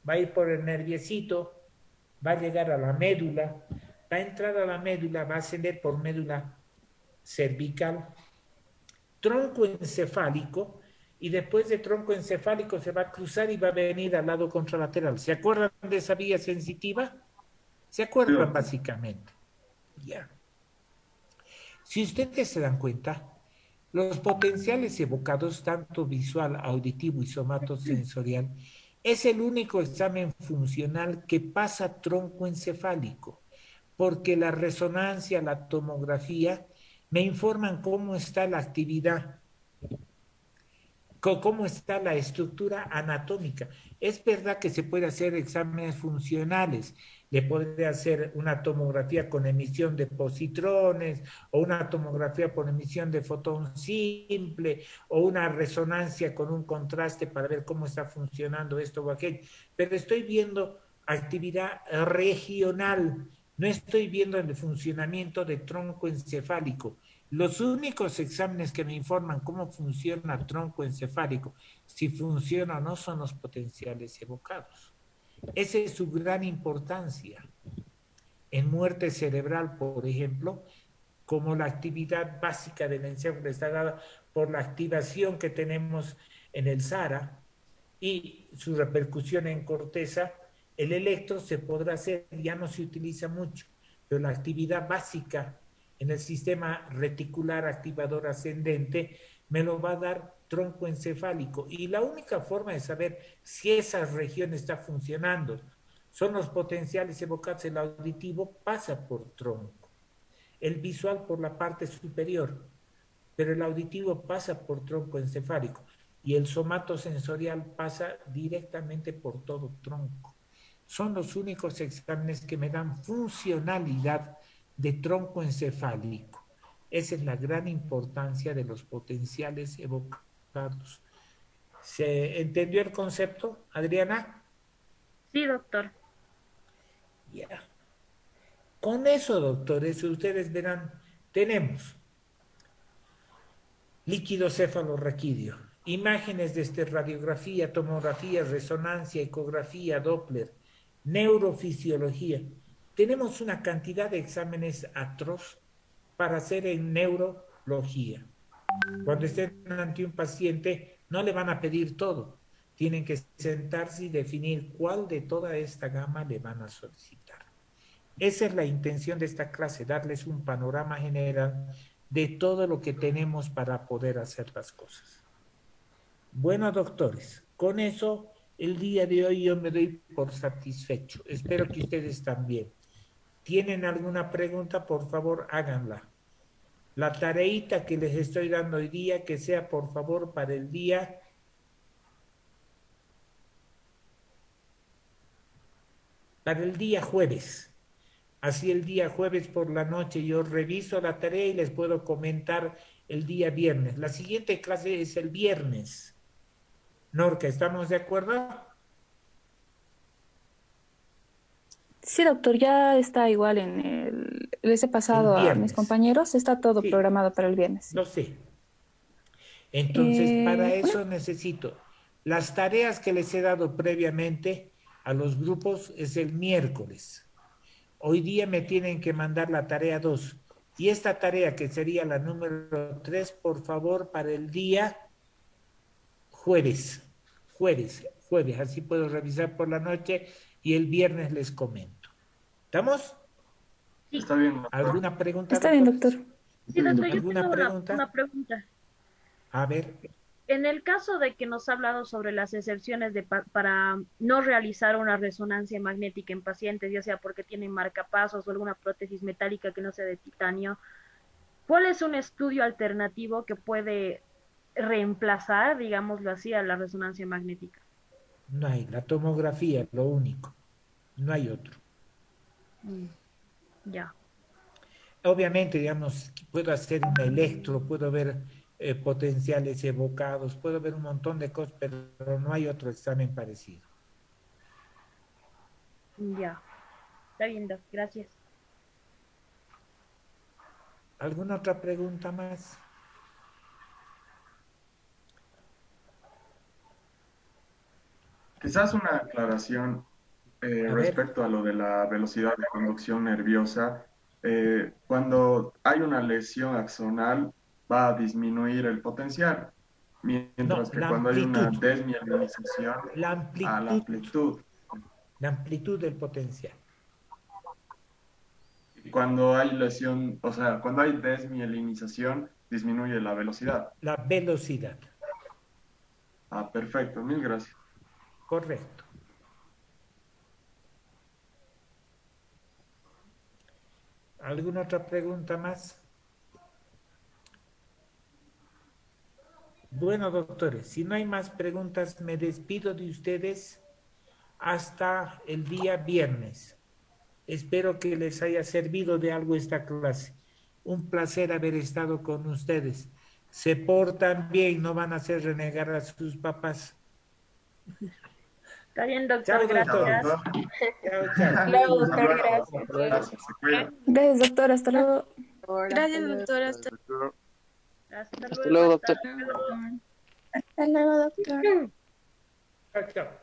va a ir por el nerviecito, va a llegar a la médula, va a entrar a la médula, va a ascender por médula cervical, tronco encefálico, y después de tronco encefálico se va a cruzar y va a venir al lado contralateral. ¿Se acuerdan de esa vía sensitiva? ¿Se acuerdan básicamente? Ya. Si ustedes se dan cuenta, los potenciales evocados, tanto visual, auditivo y somatosensorial, es el único examen funcional que pasa tronco encefálico, porque la resonancia, la tomografía, me informan cómo está la actividad, cómo está la estructura anatómica. Es verdad que se puede hacer exámenes funcionales, le puede hacer una tomografía con emisión de positrones o una tomografía por emisión de fotón simple o una resonancia con un contraste para ver cómo está funcionando esto o aquello, pero estoy viendo actividad regional, no estoy viendo el funcionamiento de tronco encefálico. Los únicos exámenes que me informan cómo funciona el tronco encefálico si funciona o no son los potenciales evocados. Esa es su gran importancia. En muerte cerebral, por ejemplo, como la actividad básica del encéfalo está dada por la activación que tenemos en el SARA y su repercusión en corteza, el electro se podrá hacer, ya no se utiliza mucho, pero la actividad básica en el sistema reticular activador ascendente me lo va a dar tronco encefálico. Y la única forma de saber si esa región está funcionando son los potenciales evocados. El auditivo pasa por tronco, el visual por la parte superior, pero el auditivo pasa por tronco encefálico y el somatosensorial pasa directamente por todo tronco. Son los únicos exámenes que me dan funcionalidad de tronco encefálico. Esa es la gran importancia de los potenciales evocados. ¿Se entendió el concepto, Adriana? Sí, doctor. Ya. Con eso, doctores, ustedes verán, tenemos líquido cefalorraquídeo, imágenes de radiografía, tomografía, resonancia, ecografía, Doppler, neurofisiología. Tenemos una cantidad de exámenes atroz para hacer en neurología. Cuando estén ante un paciente, no le van a pedir todo. Tienen que sentarse y definir cuál de toda esta gama le van a solicitar. Esa es la intención de esta clase, darles un panorama general de todo lo que tenemos para poder hacer las cosas. Bueno, doctores, con eso el día de hoy yo me doy por satisfecho. Espero que ustedes también. ¿Tienen alguna pregunta? Por favor, háganla. La tareita que les estoy dando hoy día, que sea por favor para el día jueves. Así el día jueves por la noche yo reviso la tarea y les puedo comentar el día viernes. La siguiente clase es el viernes. Norca, ¿estamos de acuerdo? Sí, doctor, ya está igual les he pasado a mis compañeros, está todo programado para el viernes. Lo sé. Entonces, para eso bueno. necesito las tareas que les he dado previamente a los grupos es el miércoles. Hoy día me tienen que mandar la tarea 2. Y esta tarea, que sería la número 3, por favor, para el día jueves. Jueves. Así puedo revisar por la noche y el viernes les comento. ¿Estamos? Sí. Está bien. ¿Alguna pregunta? Está bien, doctor. Sí, doctor, yo ¿Alguna tengo pregunta? una pregunta. A ver. En el caso de que nos ha hablado sobre las excepciones para no realizar una resonancia magnética en pacientes, ya sea porque tienen marcapasos o alguna prótesis metálica que no sea de titanio, ¿cuál es un estudio alternativo que puede reemplazar, digámoslo así, a la resonancia magnética? No hay, la tomografía, lo único. No hay otro. Ya. Obviamente, digamos, puedo hacer un electro, puedo ver potenciales evocados, puedo ver un montón de cosas, pero no hay otro examen parecido. Ya. Está bien, doc. Gracias. ¿Alguna otra pregunta más? Quizás una aclaración respecto a lo de la velocidad de conducción nerviosa. Cuando hay una lesión axonal, va a disminuir el potencial, mientras que cuando hay una desmielinización, la amplitud. La amplitud del potencial. Y cuando hay lesión, o sea, cuando hay desmielinización, disminuye la velocidad. La velocidad. Ah, perfecto, mil gracias. Correcto. ¿Alguna otra pregunta más? Bueno, doctores, si no hay más preguntas, me despido de ustedes hasta el día viernes. Espero que les haya servido de algo esta clase. Un placer haber estado con ustedes. Se portan bien, no van a hacer renegar a sus papás. Está bien, doctor. Chao, Gracias. doctor. Chao. Claro, doctor, gracias. Gracias, doctor, hasta luego. Gracias, doctor, Hasta luego, doctor. Hasta luego, doctor. Chao, chao.